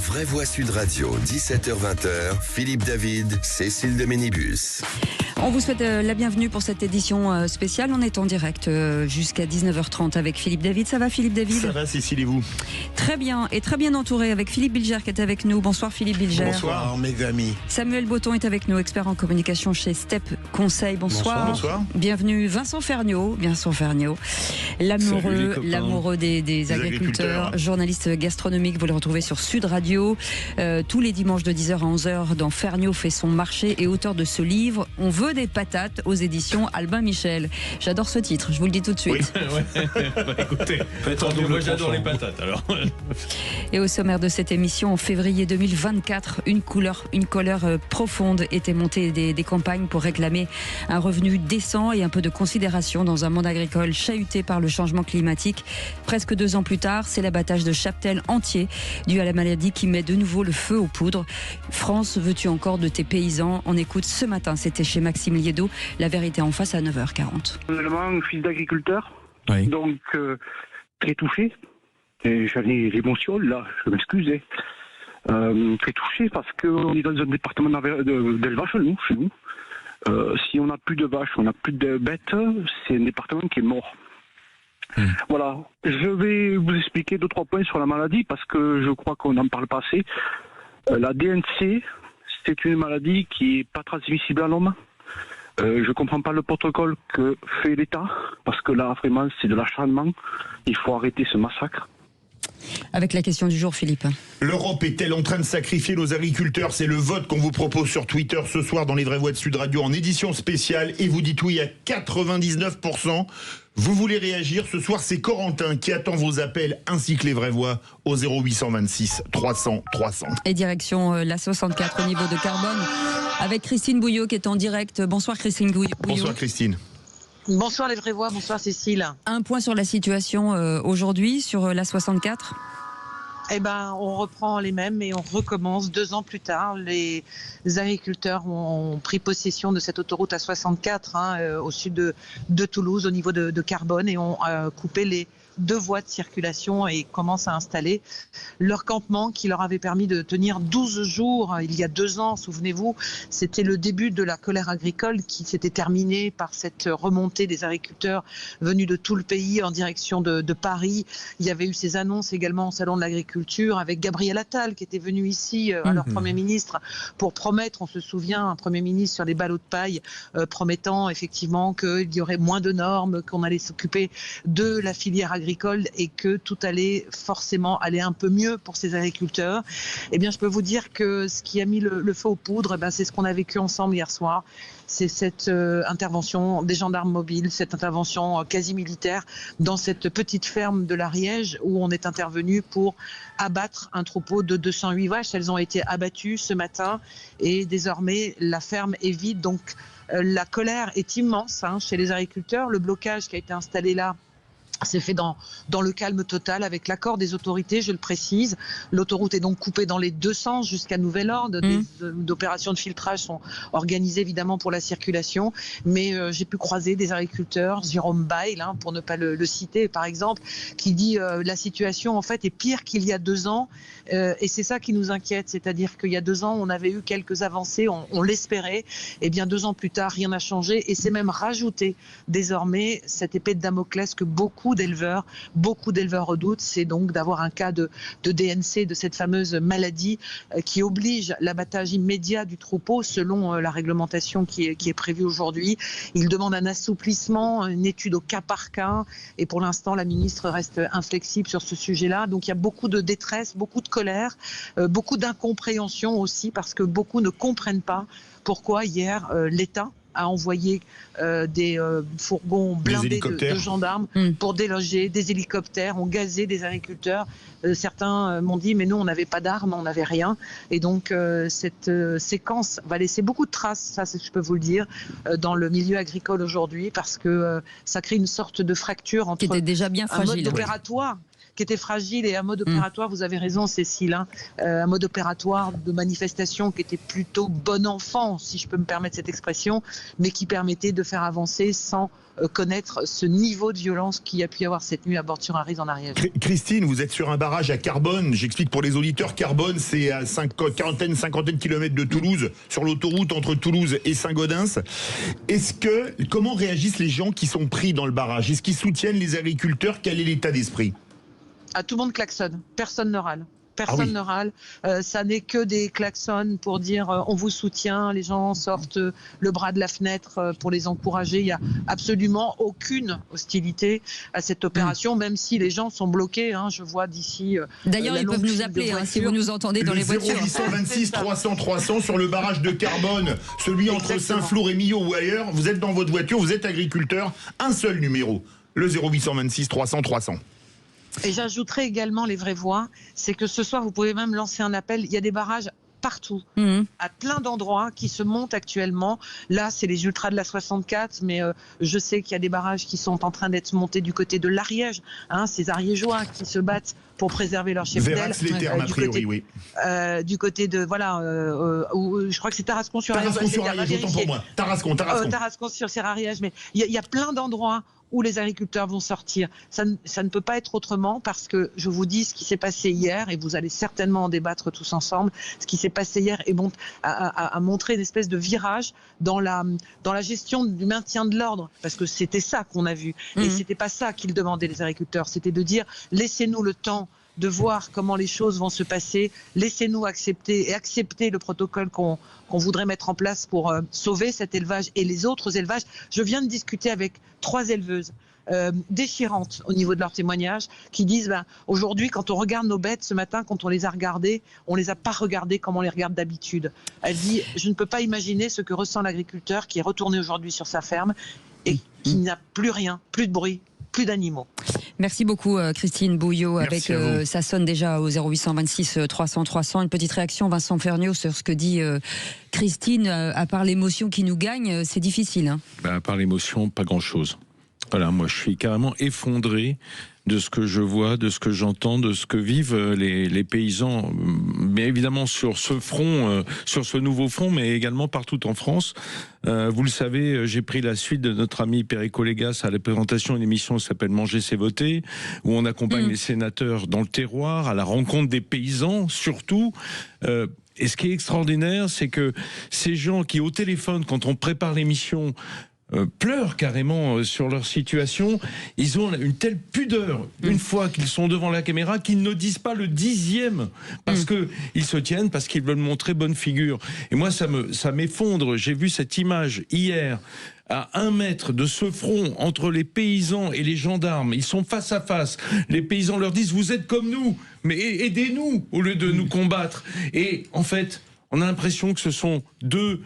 Vraie Voix Sud Radio, 17h-20h, Philippe David, Cécile de Ménibus. On vous souhaite la bienvenue pour cette édition spéciale. On est en direct jusqu'à 19h30 avec Philippe David. Ça va Philippe David ? Ça va Cécile et vous ? Très bien, et très bien entouré avec Philippe Bilger qui est avec nous. Bonsoir Philippe Bilger. Bonsoir mes amis. Samuel Botton est avec nous, expert en communication chez Step Conseil. Bonsoir. Bonsoir. Bienvenue Vincent Ferniaud. L'amoureux des agriculteurs, journaliste gastronomique. Vous le retrouvez sur Sud Radio tous les dimanches de 10h à 11h dans Ferniaud fait son marché et auteur de ce livre On veut des patates aux éditions Albin Michel. J'adore ce titre, je vous le dis tout de suite. Oui. Bah, écoutez, moi j'adore les patates alors. Et au sommaire de cette émission, en février 2024, une colère profonde était montée des campagnes pour réclamer un revenu décent et un peu de considération dans un monde agricole chahuté par le changement climatique. Presque 2 ans plus tard, c'est l'abattage de cheptels entiers dû à la maladie qui met de nouveau le feu aux poudres. France, veux-tu encore de tes paysans ? On écoute ce matin, c'était chez Maxime Liédo, La vérité en face à 9h40. Personnellement, fils d'agriculteur, Oui. donc très touché. Et j'en ai l'émotion, là, je m'excuse. Très touché parce qu'on est dans un département d'élevage chez nous. Si on n'a plus de vaches, on n'a plus de bêtes, c'est un département qui est mort. Voilà, je vais vous expliquer 2-3 points sur la maladie parce que je crois qu'on n'en parle pas assez. La DNC, c'est une maladie qui n'est pas transmissible à l'homme. Je ne comprends pas le protocole que fait l'État, parce que là, vraiment, c'est de l'acharnement. Il faut arrêter ce massacre. Avec la question du jour, Philippe. L'Europe est-elle en train de sacrifier nos agriculteurs ? C'est le vote qu'on vous propose sur Twitter ce soir dans les Vraies Voix de Sud Radio en édition spéciale. Et vous dites oui à 99%. Vous voulez réagir ? Ce soir, c'est Corentin qui attend vos appels ainsi que les vraies voix au 0826 300 300. Et direction la 64 au niveau de Carbone avec Christine Bouillot qui est en direct. Bonsoir Christine Bouillot. Bonsoir Christine. Bonsoir les vraies voix, bonsoir Cécile. Un point sur la situation aujourd'hui sur la 64 ? Eh ben, on reprend les mêmes et on recommence 2 ans plus tard. Les agriculteurs ont pris possession de cette autoroute A64 au sud de Toulouse, au niveau de Carbone, et ont coupé les 2 voies de circulation et commencent à installer leur campement qui leur avait permis de tenir 12 jours il y a 2 ans. Souvenez-vous, c'était le début de la colère agricole qui s'était terminée par cette remontée des agriculteurs venus de tout le pays en direction de Paris. Il y avait eu ces annonces également au Salon de l'Agriculture avec Gabriel Attal qui était venu ici, alors Premier ministre, pour promettre, on se souvient, un Premier ministre sur les ballots de paille, promettant effectivement qu'il y aurait moins de normes, qu'on allait s'occuper de la filière agricole et que tout allait forcément aller un peu mieux pour ces agriculteurs. Eh bien, je peux vous dire que ce qui a mis le feu aux poudres, c'est ce qu'on a vécu ensemble hier soir. C'est cette intervention des gendarmes mobiles, cette intervention quasi militaire dans cette petite ferme de l'Ariège où on est intervenu pour abattre un troupeau de 208 vaches. Elles ont été abattues ce matin et désormais la ferme est vide. Donc la colère est immense chez les agriculteurs. Le blocage qui a été installé là c'est fait dans le calme total, avec l'accord des autorités, je le précise. L'autoroute est donc coupée dans les 2 sens jusqu'à nouvel ordre. Des opérations de filtrage sont organisées évidemment pour la circulation. Mais j'ai pu croiser des agriculteurs, Jérôme Bail, pour ne pas le citer par exemple, qui dit la situation en fait est pire qu'il y a 2 ans. Et c'est ça qui nous inquiète, c'est-à-dire qu'il y a 2 ans, on avait eu quelques avancées, on l'espérait. Et bien 2 ans plus tard, rien n'a changé. Et c'est même rajouté désormais cette épée de Damoclès que beaucoup d'éleveurs redoutent, c'est donc d'avoir un cas de DNC, de cette fameuse maladie qui oblige l'abattage immédiat du troupeau selon la réglementation qui est prévue aujourd'hui. Il demande un assouplissement, une étude au cas par cas, et pour l'instant la ministre reste inflexible sur ce sujet-là. Donc il y a beaucoup de détresse, beaucoup de colère, beaucoup d'incompréhension aussi, parce que beaucoup ne comprennent pas pourquoi hier l'État a envoyé des fourgons blindés de gendarmes pour déloger, des hélicoptères, ont gazé des agriculteurs. Certains m'ont dit mais nous on n'avait pas d'armes, on n'avait rien. Et donc cette séquence va laisser beaucoup de traces, ça je peux vous le dire, dans le milieu agricole aujourd'hui, parce que ça crée une sorte de fracture entre qui était déjà bien fragile, un mode opératoire. était fragile et un mode opératoire, vous avez raison Cécile, hein, un mode opératoire de manifestation qui était plutôt bon enfant, si je peux me permettre cette expression, mais qui permettait de faire avancer sans connaître ce niveau de violence qu'il y a pu y avoir cette nuit à Bord-sur-Arize en Ariège. Christine, vous êtes sur un barrage à Carbone. J'explique pour les auditeurs, Carbone, c'est à 50 kilomètres de Toulouse, sur l'autoroute entre Toulouse et Saint-Gaudens. Comment réagissent les gens qui sont pris dans le barrage? Est-ce qu'ils soutiennent les agriculteurs? Quel est l'état d'esprit? Tout le monde klaxonne, personne ne râle. Personne ne râle, ça n'est que des klaxons pour dire on vous soutient, les gens sortent le bras de la fenêtre pour les encourager. Il n'y a absolument aucune hostilité à cette opération, même si les gens sont bloqués. Hein, je vois d'ici. D'ailleurs, ils peuvent nous appeler si vous nous entendez dans les voitures. 0826 300 300 sur le barrage de Carbone, celui entre Saint-Flour et Millau ou ailleurs. Vous êtes dans votre voiture, vous êtes agriculteur, un seul numéro, le 0826 300 300. Et j'ajouterai également les vraies voix, c'est que ce soir, vous pouvez même lancer un appel. Il y a des barrages partout, à plein d'endroits qui se montent actuellement. Là, c'est les ultras de la 64, mais je sais qu'il y a des barrages qui sont en train d'être montés du côté de l'Ariège, hein, ces Ariégeois qui se battent pour préserver leur chef d'El. Du côté de, voilà, je crois que c'est Tarascon-sur-Ariège. Tarascon-sur-Ariège, autant pour moi. Tarascon-sur-Ariège, mais il y a plein d'endroits où les agriculteurs vont sortir. Ça ne peut pas être autrement parce que je vous dis ce qui s'est passé hier, et vous allez certainement en débattre tous ensemble, ce qui s'est passé hier a montré une espèce de virage dans la gestion du maintien de l'ordre, parce que c'était ça qu'on a vu. Et c'était pas ça qu'ils demandaient les agriculteurs, c'était de dire laissez-nous le temps de voir comment les choses vont se passer, laissez-nous accepter le protocole qu'on voudrait mettre en place pour sauver cet élevage et les autres élevages. Je viens de discuter avec 3 éleveuses déchirantes au niveau de leur témoignage, qui disent aujourd'hui, quand on regarde nos bêtes ce matin, quand on les a regardées, on les a pas regardées comme on les regarde d'habitude. Elle dit, je ne peux pas imaginer ce que ressent l'agriculteur qui est retourné aujourd'hui sur sa ferme et qui n'a plus rien, plus de bruit, plus d'animaux. Merci beaucoup Christine Bouillot. Ça sonne déjà au 0826 300 300. Une petite réaction, Vincent Ferniaud, sur ce que dit Christine. À part l'émotion qui nous gagne, c'est difficile. Hein. À part l'émotion, pas grand-chose. Voilà, moi je suis carrément effondré de ce que je vois, de ce que j'entends, de ce que vivent les paysans, mais évidemment sur ce front, sur ce nouveau front, mais également partout en France. Vous le savez, j'ai pris la suite de notre ami Perico Légas à la présentation d'une émission qui s'appelle Manger c'est voter, où on accompagne les sénateurs dans le terroir, à la rencontre des paysans surtout. Et ce qui est extraordinaire, c'est que ces gens qui, au téléphone, quand on prépare l'émission, pleurent carrément sur leur situation, ils ont une telle pudeur une fois qu'ils sont devant la caméra qu'ils ne disent pas le 10e parce qu'ils se tiennent, parce qu'ils veulent montrer bonne figure. Et moi ça m'effondre. J'ai vu cette image hier à 1 mètre de ce front entre les paysans et les gendarmes. Ils sont face à face. Les paysans leur disent vous êtes comme nous, mais aidez-nous au lieu de nous combattre. Et en fait on a l'impression que ce sont deux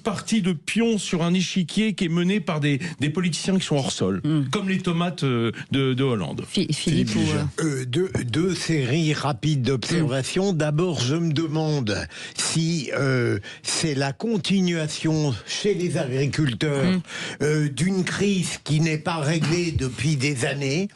parties de pions sur un échiquier qui est mené par des politiciens qui sont hors sol, comme les tomates de Hollande. Philippe, deux séries rapides d'observations. D'abord, je me demande si c'est la continuation chez les agriculteurs d'une crise qui n'est pas réglée depuis des années,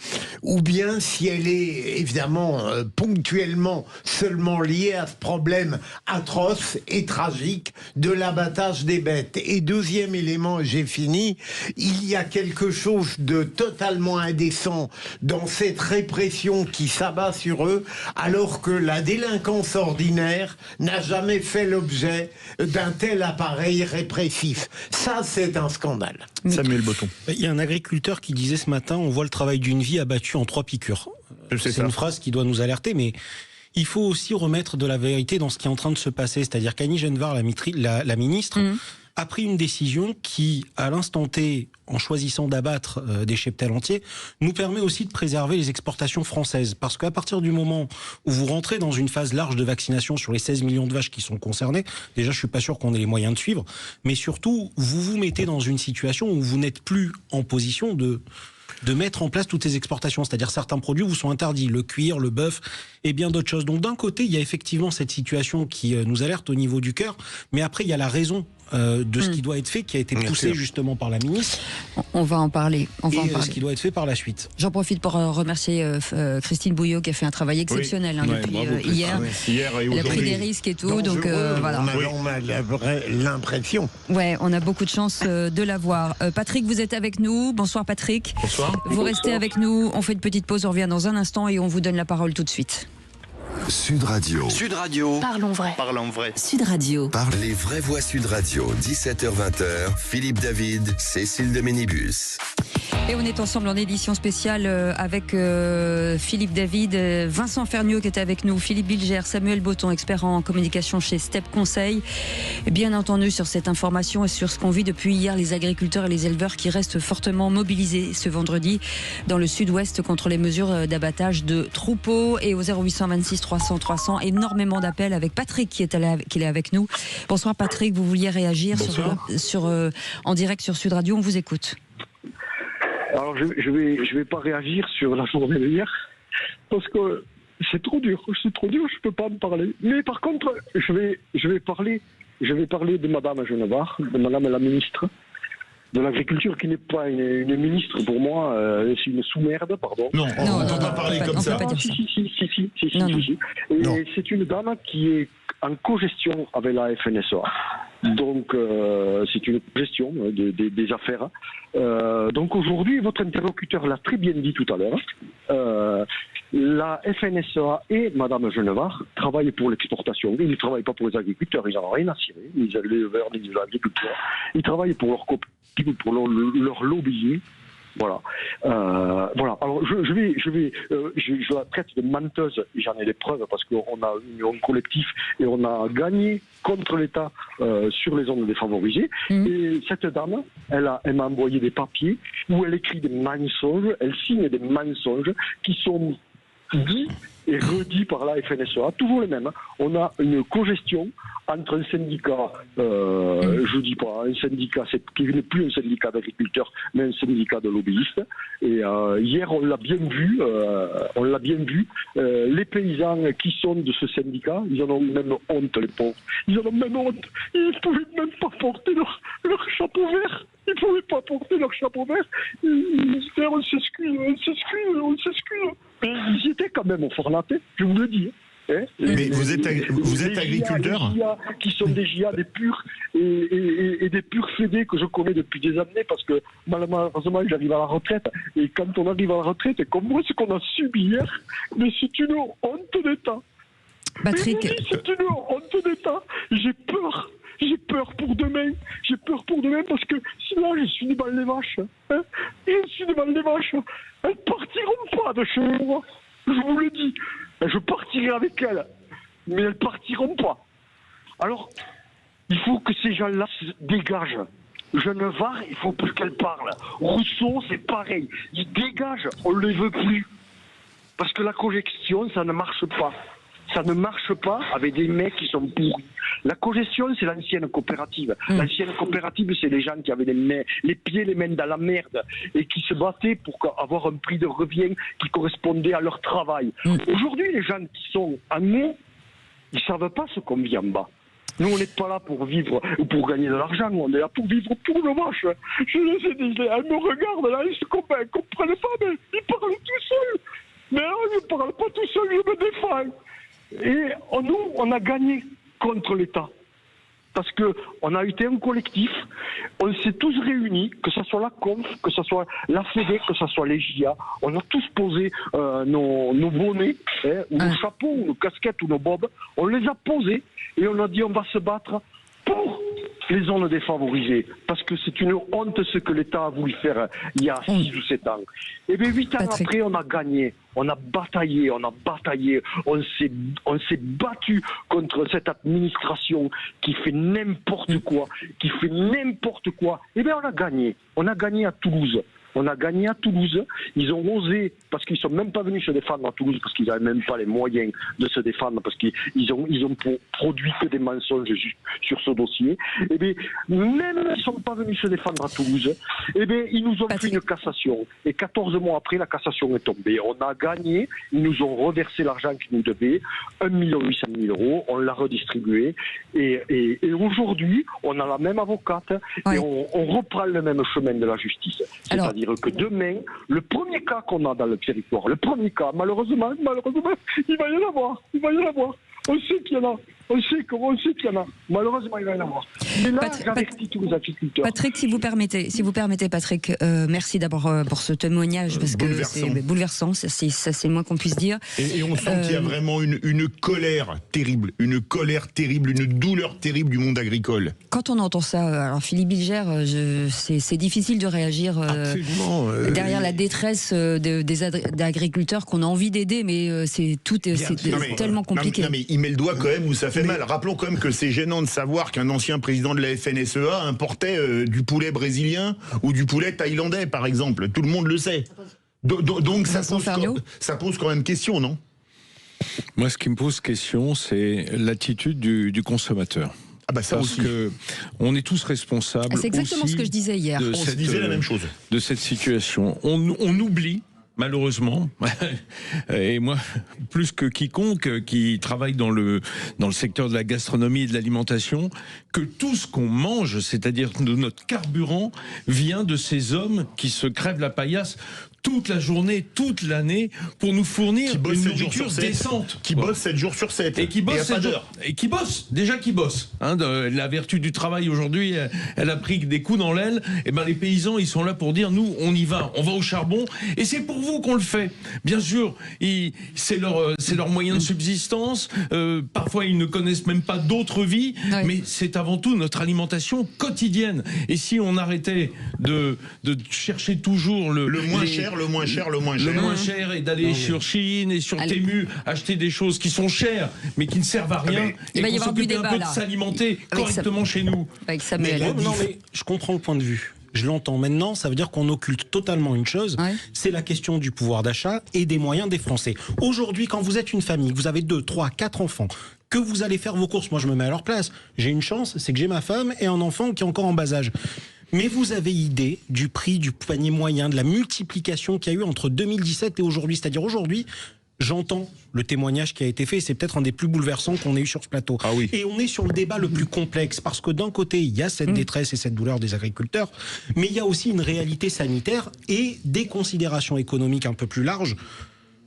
ou bien si elle est évidemment ponctuellement seulement liée à ce problème atroce et tragique de l'abattage des bêtes. Et deuxième élément, j'ai fini, il y a quelque chose de totalement indécent dans cette répression qui s'abat sur eux, alors que la délinquance ordinaire n'a jamais fait l'objet d'un tel appareil répressif. Ça, c'est un scandale. Samuel Botton. Il y a un agriculteur qui disait ce matin, on voit le travail d'une vie abattu en 3 piqûres. C'est une phrase qui doit nous alerter, mais il faut aussi remettre de la vérité dans ce qui est en train de se passer. C'est-à-dire qu'Annie Genevard, la ministre, a pris une décision qui, à l'instant T, en choisissant d'abattre des cheptels entiers, nous permet aussi de préserver les exportations françaises. Parce qu'à partir du moment où vous rentrez dans une phase large de vaccination sur les 16 millions de vaches qui sont concernées, déjà je suis pas sûr qu'on ait les moyens de suivre, mais surtout, vous vous mettez dans une situation où vous n'êtes plus en position de mettre en place toutes ces exportations. C'est-à-dire certains produits vous sont interdits, le cuir, le bœuf et bien d'autres choses. Donc d'un côté, il y a effectivement cette situation qui nous alerte au niveau du cœur, mais après il y a la raison de ce qui doit être fait, qui a été poussé justement par la ministre. On va en parler. Ce qui doit être fait par la suite. J'en profite pour remercier Christine Bouillot qui a fait un travail exceptionnel depuis hier. Elle a pris des risques et tout, donc voilà. On a l'impression. Ouais, on a beaucoup de chance de l'avoir. Patrick, vous êtes avec nous. Bonsoir Patrick. Bonsoir. Vous restez avec nous. On fait une petite pause. On revient dans un instant et on vous donne la parole tout de suite. Sud Radio. Sud Radio. Parlons vrai. Parlons vrai. Sud Radio. Les vraies voix Sud Radio, 17h-20h. Philippe David, Cécile de Ménibus. Et on est ensemble en édition spéciale avec Philippe David, Vincent Ferniaud qui est avec nous, Philippe Bilger, Samuel Botton, expert en communication chez Step Conseil. Et bien entendu sur cette information et sur ce qu'on vit depuis hier, les agriculteurs et les éleveurs qui restent fortement mobilisés ce vendredi dans le sud-ouest contre les mesures d'abattage de troupeaux. Et au 0826 300 300, énormément d'appels avec Patrick qui est avec nous. Bonsoir Patrick, vous vouliez réagir en direct sur Sud Radio, on vous écoute. Alors je vais pas réagir sur la journée d'hier parce que c'est trop dur, je peux pas en parler. Mais par contre, je vais parler de Madame Genevard, de Madame la ministre de l'Agriculture, qui n'est pas une ministre pour moi, c'est une sous-merde, pardon. Non, on ne peut pas parler comme ça. Si. Et c'est une dame qui est en co-gestion avec la FNSEA. Donc, c'est une gestion des affaires. Donc, aujourd'hui, votre interlocuteur l'a très bien dit tout à l'heure. La FNSEA et Madame Genevard travaillent pour l'exportation. Ils ne travaillent pas pour les agriculteurs, ils n'en ont rien à cirer, ni les éleveurs, ni les agriculteurs. Ils travaillent pour leur copie, pour leur lobbying. Voilà. Alors je la traite de menteuse. J'en ai des preuves parce qu'on a un collectif et on a gagné contre l'État sur les zones défavorisées. Et cette dame, elle m'a envoyé des papiers où elle écrit des mensonges, elle signe des mensonges qui sont dits et redits par la FNSEA, toujours les mêmes. On a une cogestion entre un syndicat, je dis pas un syndicat qui n'est plus un syndicat d'agriculteurs, mais un syndicat de lobbyistes. Et hier, on l'a bien vu. Les paysans qui sont de ce syndicat, ils en ont même honte, les pauvres. Ils en ont même honte. Ils ne pouvaient même pas porter leur chapeau vert. Ils ne pouvaient pas porter leur chapeau vert. Ils disaient, on s'excuse. Mais ils étaient quand même au fornaté, je vous le dis. Mais vous êtes agriculteur ? Qui sont des GIA, des purs et des purs fédés que je connais depuis des années parce que malheureusement j'arrive à la retraite et quand on arrive à la retraite et comme moi ce qu'on a subi hier, mais c'est une honte d'État. Patrick, c'est une honte d'État. J'ai peur pour demain. J'ai peur pour demain parce que sinon je suis devant les vaches. Elles partiront pas de chez moi. Je vous le dis. Je partirai avec elles. Mais elles partiront pas. Alors, il faut que ces gens-là se dégagent. Genevard, il faut plus qu'elle parle. Rousseau, c'est pareil. Ils dégagent. On ne les veut plus. Parce que la cogestion, ça ne marche pas. Ça ne marche pas avec des mecs qui sont pourris. La cogestion, c'est l'ancienne coopérative. L'ancienne coopérative, c'est les gens qui avaient les pieds, les mains dans la merde et qui se battaient pour avoir un prix de revient qui correspondait à leur travail. Aujourd'hui, les gens qui sont en nous, ils ne savent pas ce qu'on vit en bas. Nous, on n'est pas là pour vivre ou pour gagner de l'argent. On est là pour vivre pour nos vaches. Elles me regardent là, ils ne comprennent pas, mais ils parlent tout seuls. Mais là, je ne parle pas tout seul, je me défends. Et nous, on a gagné contre l'État. Parce qu'on a été un collectif, on s'est tous réunis, que ce soit la Conf, que ce soit la Fédé, que ce soit les GIA. On a tous posé nos bonnets, ou nos chapeaux, ou nos casquettes, ou nos bobs. On les a posés et on a dit on va se battre pour les zones défavorisées. Parce que c'est une honte ce que l'État a voulu faire il y a 6 ou 7 ans. Et bien 8 ans après, on a gagné. On a bataillé. On s'est battu contre cette administration qui fait n'importe quoi. Et bien on a gagné. On a gagné à Toulouse. On a gagné à Toulouse. Ils ont osé, parce qu'ils sont même pas venus se défendre à Toulouse, parce qu'ils n'avaient même pas les moyens de se défendre, parce qu'ils ont produit que des mensonges sur ce dossier. Eh bien, même s'ils ne sont pas venus se défendre à Toulouse, eh bien, ils nous ont fait une cassation. Et 14 mois après, la cassation est tombée. On a gagné. Ils nous ont reversé l'argent qu'ils nous devaient, 1 800 000 €. On l'a redistribué. Et aujourd'hui, on a la même avocate et on reprend le même chemin de la justice. C'est-à-dire que demain, le premier cas qu'on a dans le territoire, le premier cas, malheureusement, il va y en avoir. On sait qu'il y en a. Malheureusement, il va y en avoir. Mais là, j'avertis tous les agriculteurs. Patrick, si vous permettez, Patrick, merci d'abord pour ce témoignage, parce que c'est bouleversant, ça c'est le moins qu'on puisse dire. Et on sent qu'il y a vraiment une colère terrible, une douleur terrible du monde agricole. Quand on entend ça, alors Philippe Bilger, c'est difficile de réagir derrière la détresse des agriculteurs qu'on a envie d'aider, mais c'est tellement compliqué. Non, mais il met le doigt quand même où ça fait mal. Rappelons quand même que c'est gênant de savoir qu'un ancien président de la FNSEA importait du poulet brésilien ou du poulet thaïlandais, par exemple. Tout le monde le sait. Donc ça pose quand même question, non ? Moi, ce qui me pose question, c'est l'attitude du consommateur. Ça parce aussi. Que on est tous responsables. C'est exactement ce que je disais hier. On se disait la même chose. De cette situation. On oublie, malheureusement, et moi, plus que quiconque qui travaille dans le secteur de la gastronomie et de l'alimentation, que tout ce qu'on mange, c'est-à-dire de notre carburant, vient de ces hommes qui se crèvent la paillasse toute la journée, toute l'année, pour nous fournir une nourriture décente. Qui bossent 7 jours sur 7. Et qui bossent 7 jours. Et qui bossent. La vertu du travail aujourd'hui, elle a pris des coups dans l'aile. Et ben les paysans, ils sont là pour dire, nous, on y va. On va au charbon. Et c'est pour vous qu'on le fait. Bien sûr, c'est leur moyen de subsistance. Parfois, ils ne connaissent même pas d'autre vie. Oui. Mais c'est avant tout notre alimentation quotidienne. Et si on arrêtait de chercher toujours le moins cher et d'aller sur Chine et sur Temu acheter des choses qui sont chères mais qui ne servent à rien, et qu'on s'occupe un peu de s'alimenter correctement chez nous. Mais je comprends le point de vue. Je l'entends maintenant, ça veut dire qu'on occulte totalement une chose, c'est la question du pouvoir d'achat et des moyens des Français. Aujourd'hui, quand vous êtes une famille, vous avez 2, 3, 4 enfants, que vous allez faire vos courses, moi je me mets à leur place, j'ai une chance, c'est que j'ai ma femme et un enfant qui est encore en bas âge. Mais vous avez idée du prix du panier moyen, de la multiplication qu'il y a eu entre 2017 et aujourd'hui. C'est-à-dire aujourd'hui, j'entends le témoignage qui a été fait, c'est peut-être un des plus bouleversants qu'on ait eu sur ce plateau. Ah oui. Et on est sur le débat le plus complexe, parce que d'un côté, il y a cette détresse et cette douleur des agriculteurs, mais il y a aussi une réalité sanitaire et des considérations économiques un peu plus larges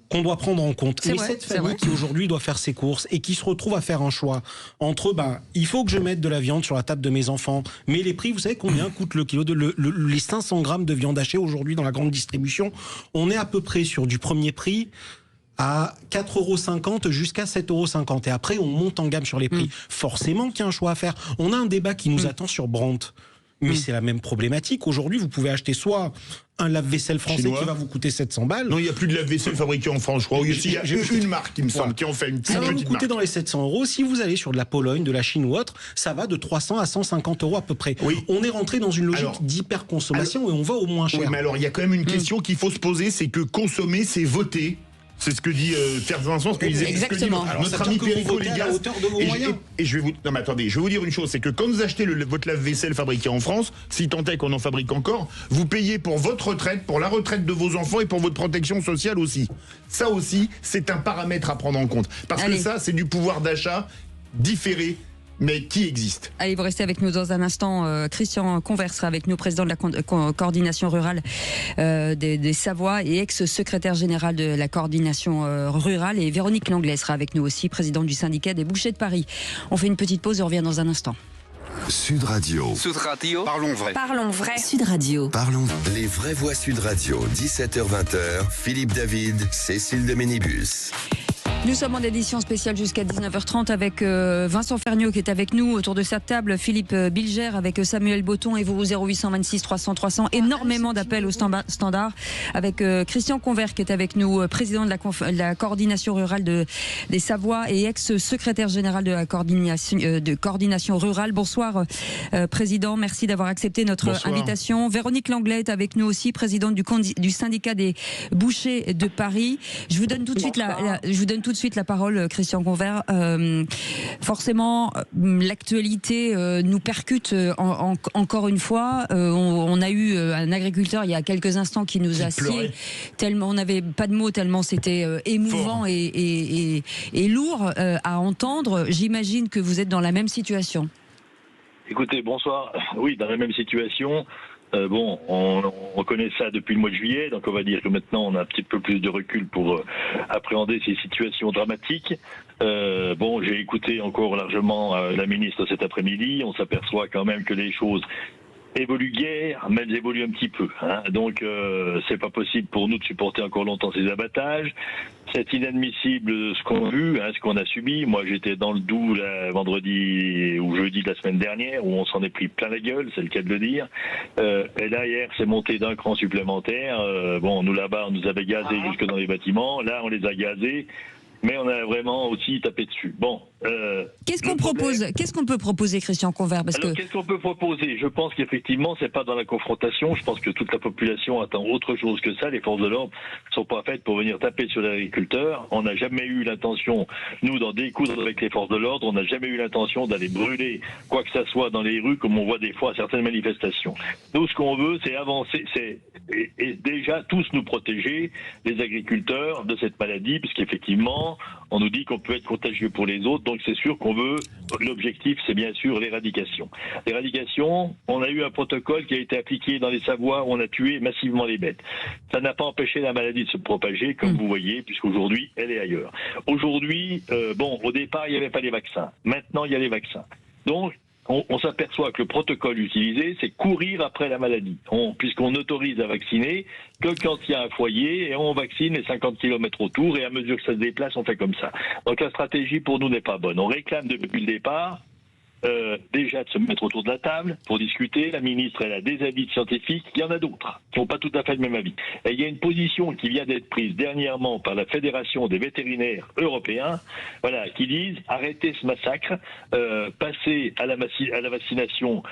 qu'on doit prendre en compte. Mais cette famille qui aujourd'hui doit faire ses courses et qui se retrouve à faire un choix entre il faut que je mette de la viande sur la table de mes enfants, mais les prix, vous savez combien coûte le kilo les 500 grammes de viande hachée aujourd'hui dans la grande distribution? On est à peu près sur du premier prix à 4,50 € jusqu'à 7,50 €. Et après, on monte en gamme sur les prix. Forcément qu'il y a un choix à faire. On a un débat qui nous attend sur Brandt. Mais c'est la même problématique. Aujourd'hui, vous pouvez acheter soit un lave-vaisselle français qui va vous coûter 700 balles. Non, il n'y a plus de lave-vaisselle fabriqué en France, je crois. Il y a une marque, il me semble, qui en fait une petite marque. Ça va vous coûter dans les 700 €. Si vous allez sur de la Pologne, de la Chine ou autre, ça va de 300 à 150 € à peu près. Oui. On est rentré dans une logique d'hyperconsommation et on va au moins cher. Oui, mais alors, il y a quand même une question qu'il faut se poser, c'est que consommer, c'est voter. C'est ce que dit Pierre Vincent, ce que disait notre ami Perico Légas. Et je vais vous... Non mais attendez, je vais vous dire une chose, c'est que quand vous achetez votre lave-vaisselle fabriqué en France, si tant est qu'on en fabrique encore, vous payez pour votre retraite, pour la retraite de vos enfants et pour votre protection sociale aussi. Ça aussi, c'est un paramètre à prendre en compte. Parce que ça, c'est du pouvoir d'achat différé, mais qui existe. Allez, vous restez avec nous dans un instant. Christian Convert sera avec nous, président de la coordination rurale des Savoies et ex-secrétaire général de la coordination rurale. Et Véronique Langlais sera avec nous aussi, présidente du syndicat des bouchers de Paris. On fait une petite pause et on revient dans un instant. Sud Radio. Sud Radio. Parlons vrai. Parlons vrai. Sud Radio. Parlons. Les vraies voix Sud Radio. 17h-20h. Philippe David, Cécile de Ménibus. Nous sommes en édition spéciale jusqu'à 19h30 avec Vincent Ferniaud qui est avec nous autour de cette table, Philippe Bilger avec Samuel Botton et vous 0826 300 300. Énormément d'appels au standard avec Christian Convert qui est avec nous, président de la coordination rurale des Savoies et ex-secrétaire général de la coordination rurale. Bonsoir président, merci d'avoir accepté notre invitation. Véronique Langlais est avec nous aussi, présidente du syndicat des bouchers de Paris. Je vous donne tout de suite la parole, Christian Convert. Forcément, l'actualité nous percute encore une fois. On a eu un agriculteur il y a quelques instants qui nous a scié, tellement on n'avait pas de mots, tellement c'était émouvant et lourd à entendre. J'imagine que vous êtes dans la même situation. Écoutez, bonsoir. Oui, dans la même situation. On connaît ça depuis le mois de juillet, donc on va dire que maintenant on a un petit peu plus de recul pour appréhender ces situations dramatiques. J'ai écouté encore largement la ministre cet après-midi. On s'aperçoit quand même que les choses évoluent guère, mais elles évoluent un petit peu. Donc c'est pas possible pour nous de supporter encore longtemps ces abattages. C'est inadmissible ce qu'on a vu, ce qu'on a subi. Moi j'étais dans le Doubs vendredi ou jeudi de la semaine dernière où on s'en est pris plein la gueule, c'est le cas de le dire. Et là hier c'est monté d'un cran supplémentaire. Nous là-bas on nous avait gazés jusque dans les bâtiments. Là on les a gazés. Mais on a vraiment aussi tapé dessus. Qu'est-ce qu'on peut proposer, Christian Convert? Qu'est-ce qu'on peut proposer? Je pense qu'effectivement, c'est pas dans la confrontation. Je pense que toute la population attend autre chose que ça. Les forces de l'ordre ne sont pas faites pour venir taper sur l'agriculteur. On n'a jamais eu l'intention, nous, d'en découdre avec les forces de l'ordre. On n'a jamais eu l'intention d'aller brûler quoi que ça soit dans les rues, comme on voit des fois à certaines manifestations. Nous, ce qu'on veut, c'est avancer, et déjà tous nous protéger, les agriculteurs, de cette maladie, puisqu'effectivement, on nous dit qu'on peut être contagieux pour les autres, donc c'est sûr qu'on veut, l'objectif c'est bien sûr l'éradication. L'éradication, on a eu un protocole qui a été appliqué dans les Savoies où on a tué massivement les bêtes. Ça n'a pas empêché la maladie de se propager, comme vous voyez, puisqu'aujourd'hui elle est ailleurs. Aujourd'hui, au départ il n'y avait pas les vaccins, maintenant il y a les vaccins. Donc, on s'aperçoit que le protocole utilisé, c'est courir après la maladie. Puisqu'on autorise à vacciner que quand il y a un foyer, et on vaccine les 50 km autour, et à mesure que ça se déplace, on fait comme ça. Donc la stratégie pour nous n'est pas bonne. On réclame depuis le départ déjà de se mettre autour de la table pour discuter. La ministre, elle a des avis de scientifiques. Il y en a d'autres qui n'ont pas tout à fait le même avis. Et il y a une position qui vient d'être prise dernièrement par la Fédération des vétérinaires européens, qui disent arrêtez ce massacre, passez à la vaccination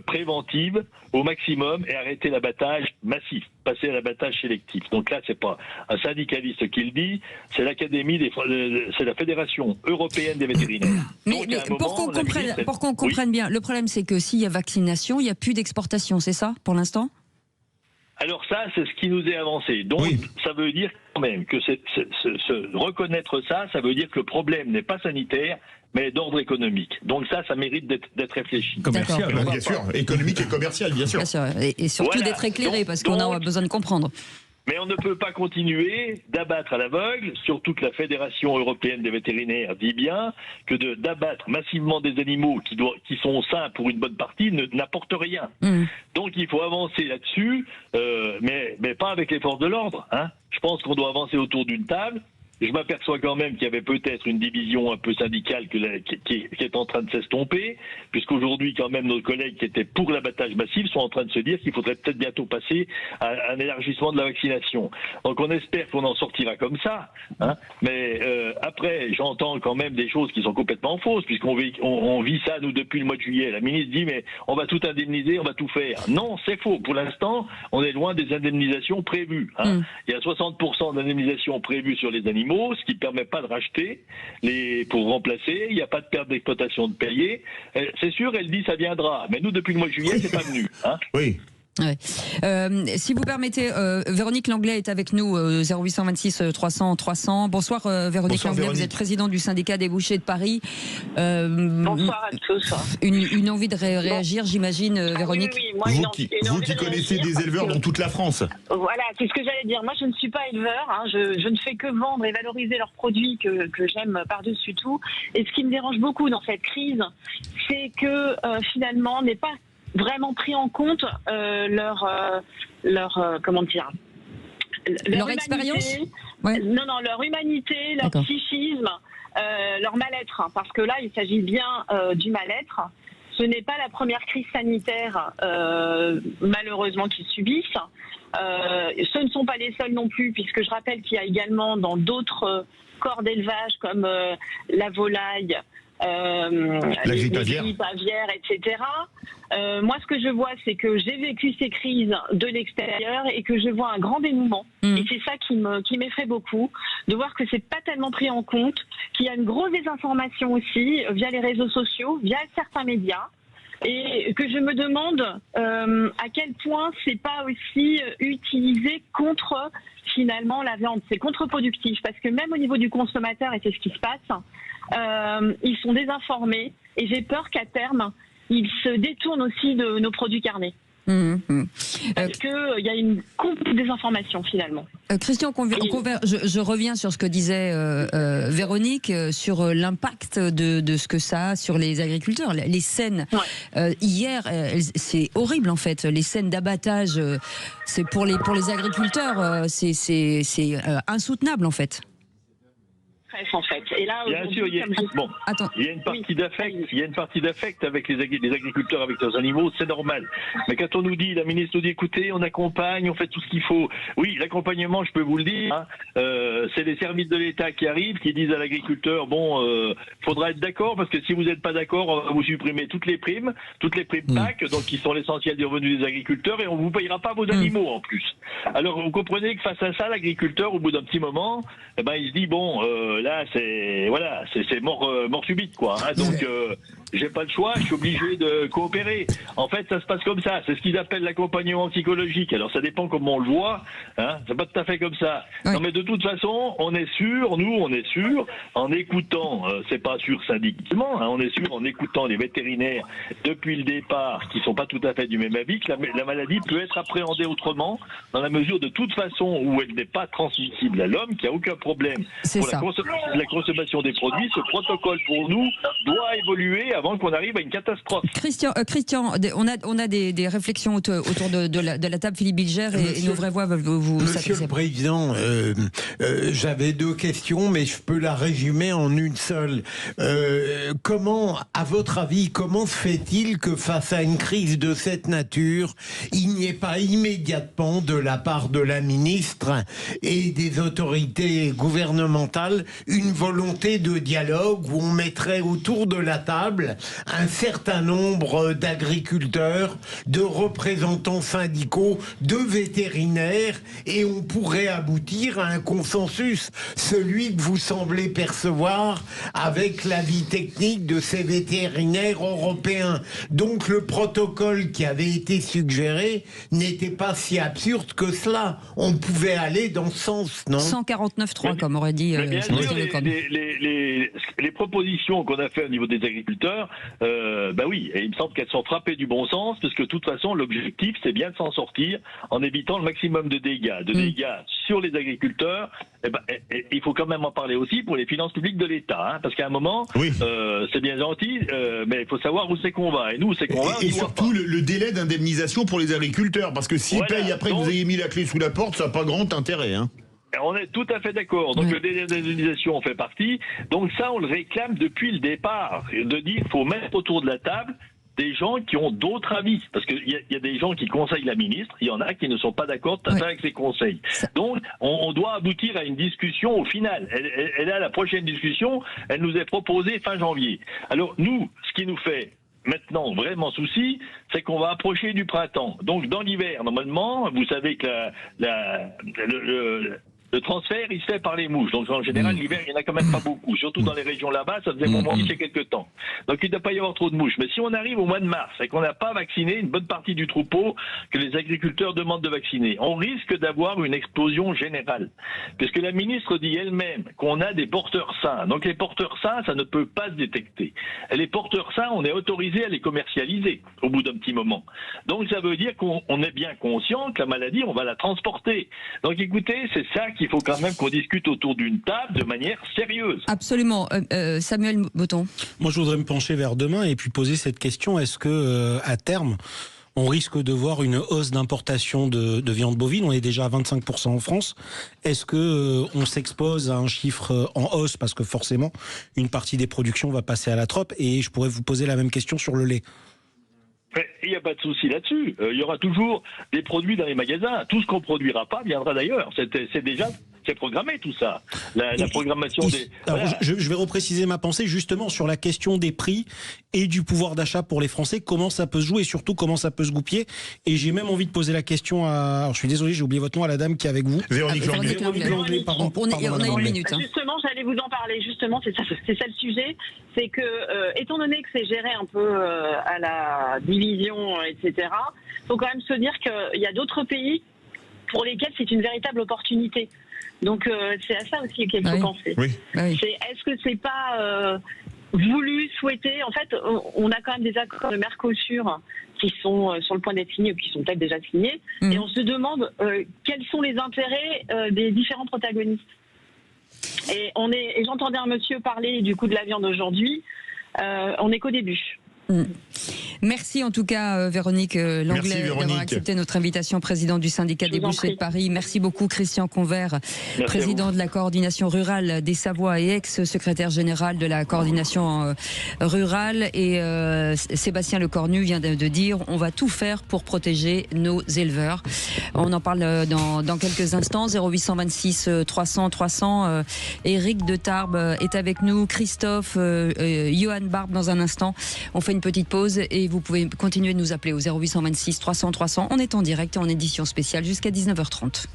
préventive au maximum et arrêtez l'abattage massif, passez à l'abattage sélectif. Donc là, c'est pas un syndicaliste qui le dit, c'est c'est la Fédération européenne des vétérinaires. Mais pour qu'on comprenne bien, le problème c'est que s'il y a vaccination, il n'y a plus d'exportation, c'est ça pour l'instant? Alors ça, c'est ce qui nous est avancé. Donc ça veut dire quand même que reconnaître ça veut dire que le problème n'est pas sanitaire, mais d'ordre économique. Donc ça mérite d'être réfléchi. Commercial, bien sûr. Économique et commercial, bien sûr. Bien sûr. Et surtout d'être éclairé, parce qu'on a besoin de comprendre. Mais on ne peut pas continuer d'abattre à l'aveugle, surtout que la Fédération européenne des vétérinaires dit bien que d'abattre massivement des animaux qui sont sains pour une bonne partie n'apporte rien. Donc il faut avancer là-dessus, mais pas avec les forces de l'ordre. Je pense qu'on doit avancer autour d'une table. Je m'aperçois quand même qu'il y avait peut-être une division un peu syndicale qui est en train de s'estomper, puisqu'aujourd'hui quand même nos collègues qui étaient pour l'abattage massif sont en train de se dire qu'il faudrait peut-être bientôt passer à un élargissement de la vaccination. Donc on espère qu'on en sortira comme ça, mais après j'entends quand même des choses qui sont complètement fausses, puisqu'on vit ça nous depuis le mois de juillet. La ministre dit mais on va tout indemniser, on va tout faire. Non, c'est faux. Pour l'instant, on est loin des indemnisations prévues. Il y a 60% d'indemnisation prévues sur les animaux, ce qui ne permet pas de racheter pour remplacer. Il n'y a pas de perte d'exploitation de payer. C'est sûr, elle dit ça viendra. Mais nous, depuis le mois de juillet, c'est pas venu. Oui. Ouais. Si vous permettez, Véronique Langlais est avec nous, 0826 300 300. Bonsoir Véronique Langlais, vous êtes présidente du syndicat des bouchers de Paris. Bonsoir à tous. Une envie de réagir, j'imagine, Véronique. Oui, moi, vous qui connaissez des éleveurs dans toute la France. Voilà, c'est ce que j'allais dire. Moi, je ne suis pas éleveur. Je ne fais que vendre et valoriser leurs produits que j'aime par-dessus tout. Et ce qui me dérange beaucoup dans cette crise, c'est que finalement, n'est pas vraiment pris en compte leur comment dire, leur expérience. Non, leur humanité, leur psychisme, leur mal-être, hein, parce que là, il s'agit bien du mal-être. Ce n'est pas la première crise sanitaire, malheureusement, qu'ils subissent. Ce ne sont pas les seuls non plus, puisque je rappelle qu'il y a également dans d'autres corps d'élevage, comme la volaille, les grippes aviaires, etc. Moi, ce que je vois, c'est que j'ai vécu ces crises de l'extérieur et que je vois un grand dénouement. Et c'est ça qui m'effraie beaucoup, de voir que c'est pas tellement pris en compte, qu'il y a une grosse désinformation aussi via les réseaux sociaux, via certains médias. Et que je me demande à quel point c'est pas aussi utilisé contre finalement la viande. C'est contre-productif parce que même au niveau du consommateur, et c'est ce qui se passe, ils sont désinformés et j'ai peur qu'à terme, ils se détournent aussi de nos produits carnés. Parce qu'il y a une complète désinformation finalement. Christian, je reviens sur ce que disait Véronique, sur l'impact de ce que ça a sur les agriculteurs. Les scènes, hier, c'est horrible en fait, les scènes d'abattage, c'est pour les agriculteurs, c'est insoutenable en fait. En fait. Et là, bien sûr, il y a une partie d'affect. Il y a une partie d'affect avec les agriculteurs, avec leurs animaux, c'est normal. Mais quand on nous dit, la ministre nous dit, écoutez, on accompagne, on fait tout ce qu'il faut. Oui, l'accompagnement, je peux vous le dire, hein, c'est les services de l'État qui arrivent, qui disent à l'agriculteur, faudra être d'accord, parce que si vous n'êtes pas d'accord, on va vous supprimer toutes les primes PAC, donc qui sont l'essentiel des revenus des agriculteurs, et on vous payera pas vos animaux en plus. Alors, vous comprenez que face à ça, l'agriculteur, au bout d'un petit moment, il se dit, là, c'est mort subite, quoi. Hein, donc, j'ai pas le choix, je suis obligé de coopérer. En fait, ça se passe comme ça. C'est ce qu'ils appellent l'accompagnement psychologique. Alors, ça dépend comment on le voit. Hein, c'est pas tout à fait comme ça. Oui. Non, mais de toute façon, on est sûr, en écoutant, c'est pas sûr syndicalement, hein, on est sûr en écoutant les vétérinaires depuis le départ, qui sont pas tout à fait du même avis, que la maladie peut être appréhendée autrement, dans la mesure de toute façon où elle n'est pas transmissible à l'homme, qu'il n'y a aucun problème. C'est pour ça. La consommation des produits. Ce protocole, pour nous, doit évoluer avant qu'on arrive à une catastrophe. Christian, on a des réflexions autour de la table. Philippe Bilger et nos vraies voix veulent vous Monsieur le Président, j'avais deux questions, mais je peux la résumer en une seule. Comment, à votre avis, comment se fait-il que face à une crise de cette nature, il n'y ait pas immédiatement de la part de la ministre et des autorités gouvernementales une volonté de dialogue où on mettrait autour de la table un certain nombre d'agriculteurs, de représentants syndicaux, de vétérinaires, et on pourrait aboutir à un consensus, celui que vous semblez percevoir avec l'avis technique de ces vétérinaires européens. Donc le protocole qui avait été suggéré n'était pas si absurde que cela. On pouvait aller dans ce sens, non ? 149.3, comme aurait dit les propositions qu'on a fait au niveau des agriculteurs, oui, et il me semble qu'elles sont frappées du bon sens, parce que de toute façon, l'objectif, c'est bien de s'en sortir en évitant le maximum de dégâts. Sur les agriculteurs, il faut quand même en parler aussi pour les finances publiques de l'État, hein, parce qu'à un moment, c'est bien gentil, mais il faut savoir où c'est qu'on va. Et nous, c'est qu'on va. Et surtout le délai d'indemnisation pour les agriculteurs, parce que s'ils payent après que vous ayez mis la clé sous la porte, ça n'a pas grand intérêt, hein. On est tout à fait d'accord. Donc le délai d'indemnisation en fait partie. Donc ça, on le réclame depuis le départ. De dire qu'il faut mettre autour de la table des gens qui ont d'autres avis. Parce qu'il y a des gens qui conseillent la ministre, il y en a qui ne sont pas d'accord avec ses conseils. Donc on doit aboutir à une discussion au final. Et là, la prochaine discussion, elle nous est proposée fin janvier. Alors nous, ce qui nous fait maintenant vraiment souci, c'est qu'on va approcher du printemps. Donc dans l'hiver, normalement, vous savez que le transfert, il se fait par les mouches. Donc en général, l'hiver, il n'y en a quand même pas beaucoup. Surtout dans les régions là-bas, ça faisait moment il y a quelques temps. Donc il ne doit pas y avoir trop de mouches. Mais si on arrive au mois de mars et qu'on n'a pas vacciné une bonne partie du troupeau que les agriculteurs demandent de vacciner, on risque d'avoir une explosion générale. Puisque la ministre dit elle-même qu'on a des porteurs sains. Donc les porteurs sains, ça ne peut pas se détecter. Et les porteurs sains, on est autorisé à les commercialiser au bout d'un petit moment. Donc ça veut dire qu'on est bien conscient que la maladie, on va la transporter. Donc écoutez, c'est ça qu'il faut quand même qu'on discute autour d'une table de manière sérieuse. Absolument. Samuel Botton. Moi, je voudrais me pencher vers demain et puis poser cette question. Est-ce que, à terme, on risque de voir une hausse d'importation de viande bovine. On est déjà à 25% en France. Est-ce que on s'expose à un chiffre en hausse parce que forcément une partie des productions va passer à la trappe? Et je pourrais vous poser la même question sur le lait. Il n'y a pas de souci là-dessus. Il y aura toujours des produits dans les magasins. Tout ce qu'on ne produira pas viendra d'ailleurs. C'est programmé tout ça. La programmation des... Alors, voilà. Je vais repréciser ma pensée justement sur la question des prix et du pouvoir d'achat pour les Français. Comment ça peut se jouer et surtout comment ça peut se goupiller. Et j'ai même envie de poser la question à... Alors, je suis désolé, j'ai oublié votre nom, à la dame qui est avec vous. Véronique Langlais. Pardon. On a une minute. Hein. Justement, j'allais vous en parler. Justement, c'est ça le sujet. C'est que, étant donné que c'est géré un peu à la division, etc., il faut quand même se dire qu'il y a d'autres pays pour lesquels c'est une véritable opportunité. Donc c'est à ça aussi qu'il faut penser. Oui. Est-ce que c'est pas voulu, souhaité? En fait, on a quand même des accords de Mercosur qui sont sur le point d'être signés ou qui sont peut-être déjà signés, et on se demande quels sont les intérêts des différents protagonistes. Et j'entendais un monsieur parler du coût de la viande aujourd'hui. On n'est qu'au début. Merci en tout cas Véronique Langlais d'avoir accepté notre invitation, présidente du syndicat des bouchers de Paris. Merci beaucoup Christian Convert, président de la coordination rurale des Savoies et ex-secrétaire général de la coordination rurale. Et Sébastien Lecornu vient de dire on va tout faire pour protéger nos éleveurs. On en parle dans quelques instants. 0826 300 300. Éric de Tarbes est avec nous, Christophe, Johan Barbe dans un instant. On fait une petite pause et vous pouvez continuer de nous appeler au 0826 300 300. On est en direct et en édition spéciale jusqu'à 19h30.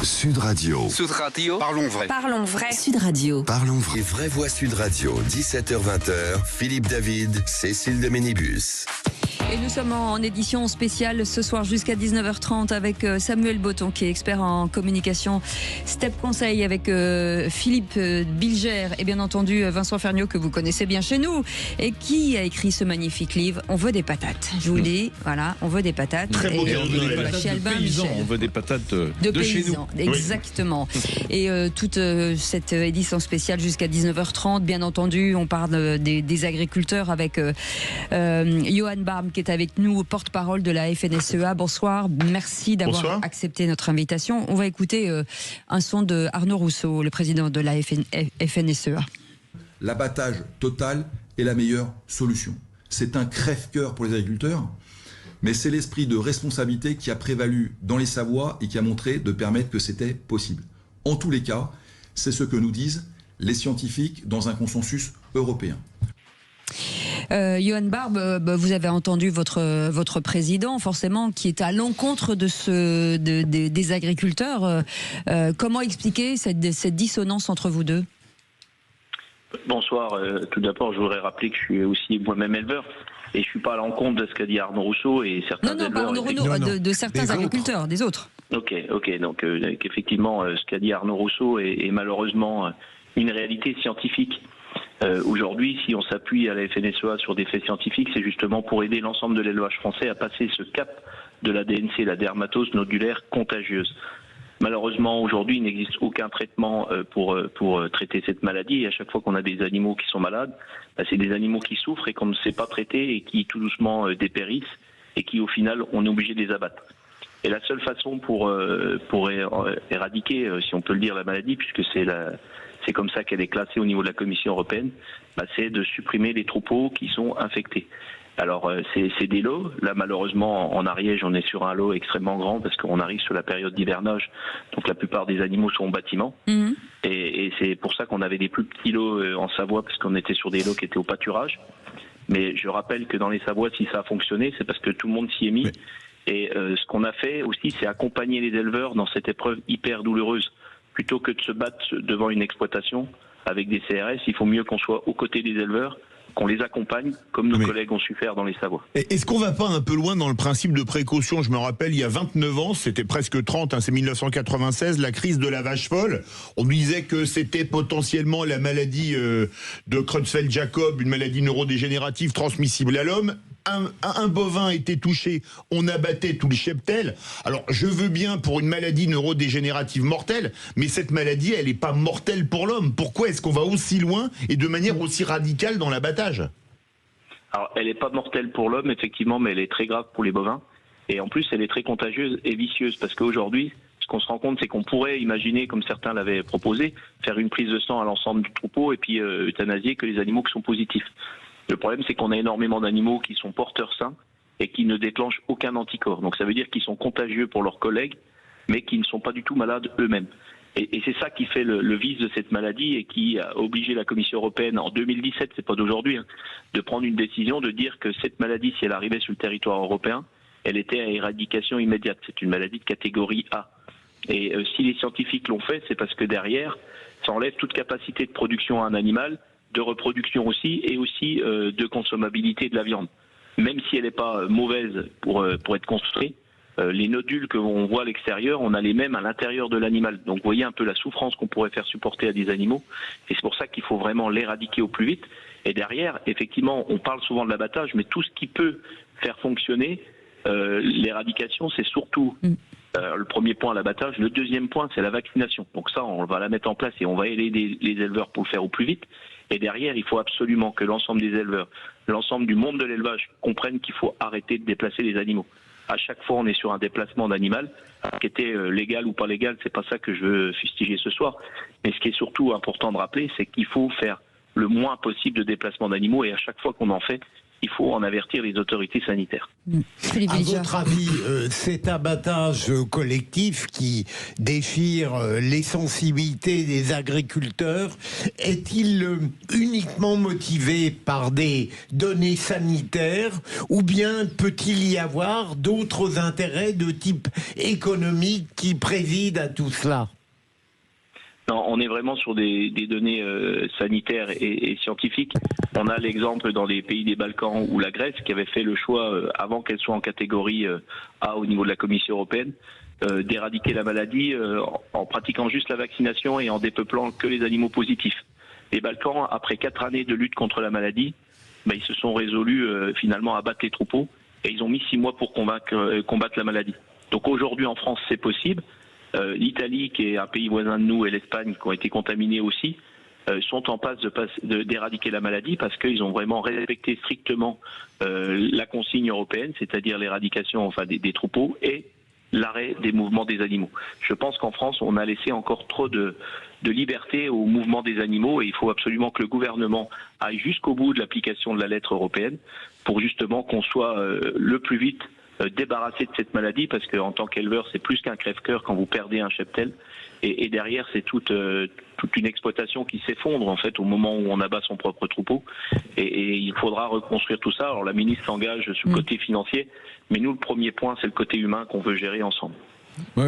Sud Radio. Sud Radio. Parlons vrai. Parlons vrai. Sud Radio. Parlons vrai. Les vraies voix Sud Radio. 17h-20h. Philippe David, Cécile de Ménibus. Et nous sommes en édition spéciale ce soir jusqu'à 19h30 avec Samuel Botton qui est expert en communication Step Conseil, avec Philippe Bilger et bien entendu Vincent Ferniaud que vous connaissez bien chez nous et qui a écrit ce magnifique livre On veut des patates. Je vous le dis, voilà, on veut des patates. Très beau et, on veut des patates chez Albin paysans, Michel. on veut des patates de chez nous. Exactement. Et toute cette édition spéciale jusqu'à 19h30, bien entendu, on parle des agriculteurs avec Johan Barbe qui est avec nous, porte-parole de la FNSEA. Bonsoir, merci d'avoir accepté notre invitation. On va écouter un son de Arnaud Rousseau, le président de la FNSEA. L'abattage total est la meilleure solution. C'est un crève-cœur pour les agriculteurs, mais c'est l'esprit de responsabilité qui a prévalu dans les Savoies et qui a montré de permettre que c'était possible. En tous les cas, c'est ce que nous disent les scientifiques dans un consensus européen. Johan Barbe, vous avez entendu votre président, forcément, qui est à l'encontre des agriculteurs. Comment expliquer cette dissonance entre vous deux? Bonsoir. Tout d'abord, je voudrais rappeler que je suis aussi moi-même éleveur. Et je ne suis pas à l'encontre de ce qu'a dit Arnaud Rousseau et certains éleveurs. Non, pas Arnaud Rousseau, de certains agriculteurs, des autres. Ok. Donc, effectivement, ce qu'a dit Arnaud Rousseau est malheureusement une réalité scientifique. Aujourd'hui, si on s'appuie à la FNSEA sur des faits scientifiques, c'est justement pour aider l'ensemble de l'élevage français à passer ce cap de la DNC, la dermatose nodulaire contagieuse. Malheureusement, aujourd'hui, il n'existe aucun traitement pour traiter cette maladie. Et à chaque fois qu'on a des animaux qui sont malades, c'est des animaux qui souffrent et qu'on ne sait pas traiter et qui tout doucement dépérissent et qui, au final, on est obligé de les abattre. Et la seule façon pour éradiquer, si on peut le dire, la maladie, puisque c'est comme ça qu'elle est classée au niveau de la Commission européenne, c'est de supprimer les troupeaux qui sont infectés. Alors c'est des lots. Là malheureusement en Ariège on est sur un lot extrêmement grand parce qu'on arrive sur la période d'hivernage, donc la plupart des animaux sont au bâtiment. Et c'est pour ça qu'on avait des plus petits lots en Savoie parce qu'on était sur des lots qui étaient au pâturage. Mais je rappelle que dans les Savoies, si ça a fonctionné, c'est parce que tout le monde s'y est mis. Et ce qu'on a fait aussi, c'est accompagner les éleveurs dans cette épreuve hyper douloureuse. Plutôt que de se battre devant une exploitation avec des CRS, il faut mieux qu'on soit aux côtés des éleveurs, qu'on les accompagne, comme nos collègues ont su faire dans les Savoies. Est-ce qu'on va pas un peu loin dans le principe de précaution? Je me rappelle, il y a 29 ans, c'était presque 30, c'est 1996, la crise de la vache folle. On disait que c'était potentiellement la maladie de Creutzfeldt-Jakob, une maladie neurodégénérative transmissible à l'homme. Un bovin était touché, on abattait tout le cheptel. Alors, je veux bien pour une maladie neurodégénérative mortelle, mais cette maladie, elle n'est pas mortelle pour l'homme. Pourquoi est-ce qu'on va aussi loin et de manière aussi radicale dans l'abattage? Alors, elle n'est pas mortelle pour l'homme, effectivement, mais elle est très grave pour les bovins. Et en plus, elle est très contagieuse et vicieuse, parce qu'aujourd'hui, ce qu'on se rend compte, c'est qu'on pourrait imaginer, comme certains l'avaient proposé, faire une prise de sang à l'ensemble du troupeau et puis euthanasier que les animaux qui sont positifs. Le problème, c'est qu'on a énormément d'animaux qui sont porteurs sains et qui ne déclenchent aucun anticorps. Donc ça veut dire qu'ils sont contagieux pour leurs collègues, mais qui ne sont pas du tout malades eux-mêmes. Et c'est ça qui fait le vice de cette maladie et qui a obligé la Commission européenne en 2017, c'est pas d'aujourd'hui, de prendre une décision de dire que cette maladie, si elle arrivait sur le territoire européen, elle était à éradication immédiate. C'est une maladie de catégorie A. Et si les scientifiques l'ont fait, c'est parce que derrière, ça enlève toute capacité de production à un animal, de reproduction aussi, et aussi de consommabilité de la viande. Même si elle n'est pas mauvaise pour être construite, les nodules que l'on voit à l'extérieur, on a les mêmes à l'intérieur de l'animal. Donc vous voyez un peu la souffrance qu'on pourrait faire supporter à des animaux. Et c'est pour ça qu'il faut vraiment l'éradiquer au plus vite. Et derrière, effectivement, on parle souvent de l'abattage, mais tout ce qui peut faire fonctionner l'éradication, c'est surtout le premier point, l'abattage. Le deuxième point, c'est la vaccination. Donc ça, on va la mettre en place et on va aider les éleveurs pour le faire au plus vite. Et derrière, il faut absolument que l'ensemble des éleveurs, l'ensemble du monde de l'élevage comprennent qu'il faut arrêter de déplacer les animaux. À chaque fois, on est sur un déplacement d'animal, qui était légal ou pas légal, c'est pas ça que je veux fustiger ce soir. Mais ce qui est surtout important de rappeler, c'est qu'il faut faire le moins possible de déplacements d'animaux et à chaque fois qu'on en fait, il faut en avertir les autorités sanitaires. À votre avis, cet abattage collectif qui déchire les sensibilités des agriculteurs, est-il uniquement motivé par des données sanitaires ou bien peut-il y avoir d'autres intérêts de type économique qui président à tout cela ? Non, on est vraiment sur des données sanitaires et scientifiques. On a l'exemple dans les pays des Balkans ou la Grèce qui avait fait le choix, avant qu'elle soit en catégorie A au niveau de la Commission européenne, d'éradiquer la maladie en pratiquant juste la vaccination et en dépeuplant que les animaux positifs. Les Balkans, après 4 années de lutte contre la maladie, ils se sont résolus finalement à battre les troupeaux et ils ont mis 6 mois pour combattre la maladie. Donc aujourd'hui en France c'est possible. L'Italie, qui est un pays voisin de nous, et l'Espagne, qui ont été contaminés aussi, sont en passe d'éradiquer la maladie parce qu'ils ont vraiment respecté strictement la consigne européenne, c'est-à-dire l'éradication des troupeaux et l'arrêt des mouvements des animaux. Je pense qu'en France, on a laissé encore trop de liberté au mouvement des animaux et il faut absolument que le gouvernement aille jusqu'au bout de l'application de la lettre européenne pour justement qu'on soit le plus vite débarrasser de cette maladie parce qu'en tant qu'éleveur c'est plus qu'un crève-cœur quand vous perdez un cheptel et derrière c'est toute une exploitation qui s'effondre en fait au moment où on abat son propre troupeau et il faudra reconstruire tout ça. Alors la ministre s'engage sur le côté financier mais nous le premier point c'est le côté humain qu'on veut gérer ensemble. Ouais,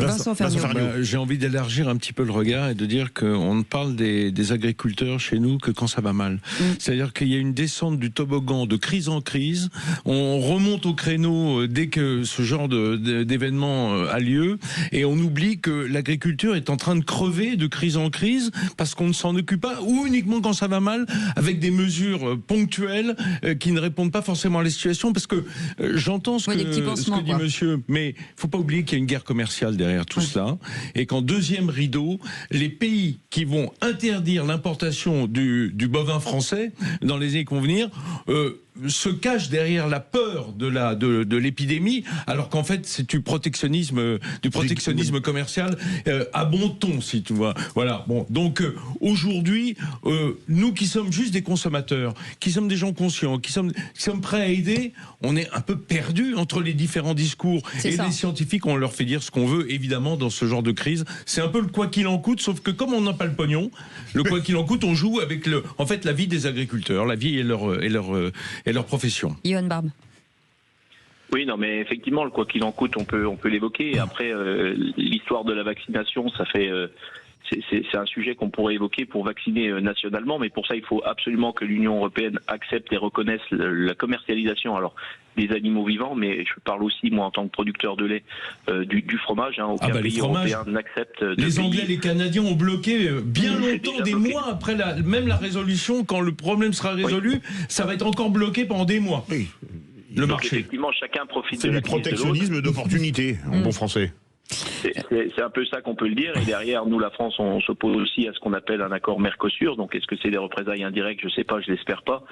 j'ai envie d'élargir un petit peu le regard et de dire qu'on ne parle des agriculteurs chez nous que quand ça va mal. C'est-à-dire qu'il y a une descente du toboggan de crise en crise. On remonte au créneau dès que ce genre d'événement a lieu et on oublie que l'agriculture est en train de crever de crise en crise parce qu'on ne s'en occupe pas ou uniquement quand ça va mal avec des mesures ponctuelles qui ne répondent pas forcément à la situation parce que j'entends ce que dit monsieur, mais il ne faut pas oublier qu'il y a une guerre commerciale derrière tout cela, et qu'en deuxième rideau, les pays qui vont interdire l'importation du bovin français dans les années qui vont venir se cachent derrière la peur de l'épidémie, alors qu'en fait c'est du protectionnisme commercial à bon ton, si tu vois. Voilà. Bon, donc aujourd'hui, nous qui sommes juste des consommateurs, qui sommes des gens conscients, qui sommes prêts à aider, on est un peu perdus entre les différents discours. Et les scientifiques, on leur fait dire ce qu'on veut, évidemment, dans ce genre de crise. C'est un peu le quoi qu'il en coûte, sauf que comme on n'a pas le pognon, le quoi qu'il en coûte, on joue avec la vie des agriculteurs, la vie et leur profession. Johan Barbe. Oui, non, mais effectivement, le quoi qu'il en coûte, on peut l'évoquer. Après, l'histoire de la vaccination, ça fait... C'est un sujet qu'on pourrait évoquer pour vacciner nationalement, mais pour ça, il faut absolument que l'Union européenne accepte et reconnaisse la commercialisation des animaux vivants, mais je parle aussi, moi, en tant que producteur de lait, du fromage. Aucun pays européen n'accepte de Les Anglais, les Canadiens ont bloqué bien longtemps, des mois après même la résolution. Quand le problème sera résolu, ça va être encore bloqué pendant des mois. Oui. Le marché. Effectivement, chacun profite de la crise. C'est du protectionnisme d'opportunité, en bon français. C'est un peu ça qu'on peut le dire. Et derrière, nous, la France, on s'oppose aussi à ce qu'on appelle un accord Mercosur. Donc, est-ce que c'est des représailles indirectes? Je sais pas, je l'espère pas.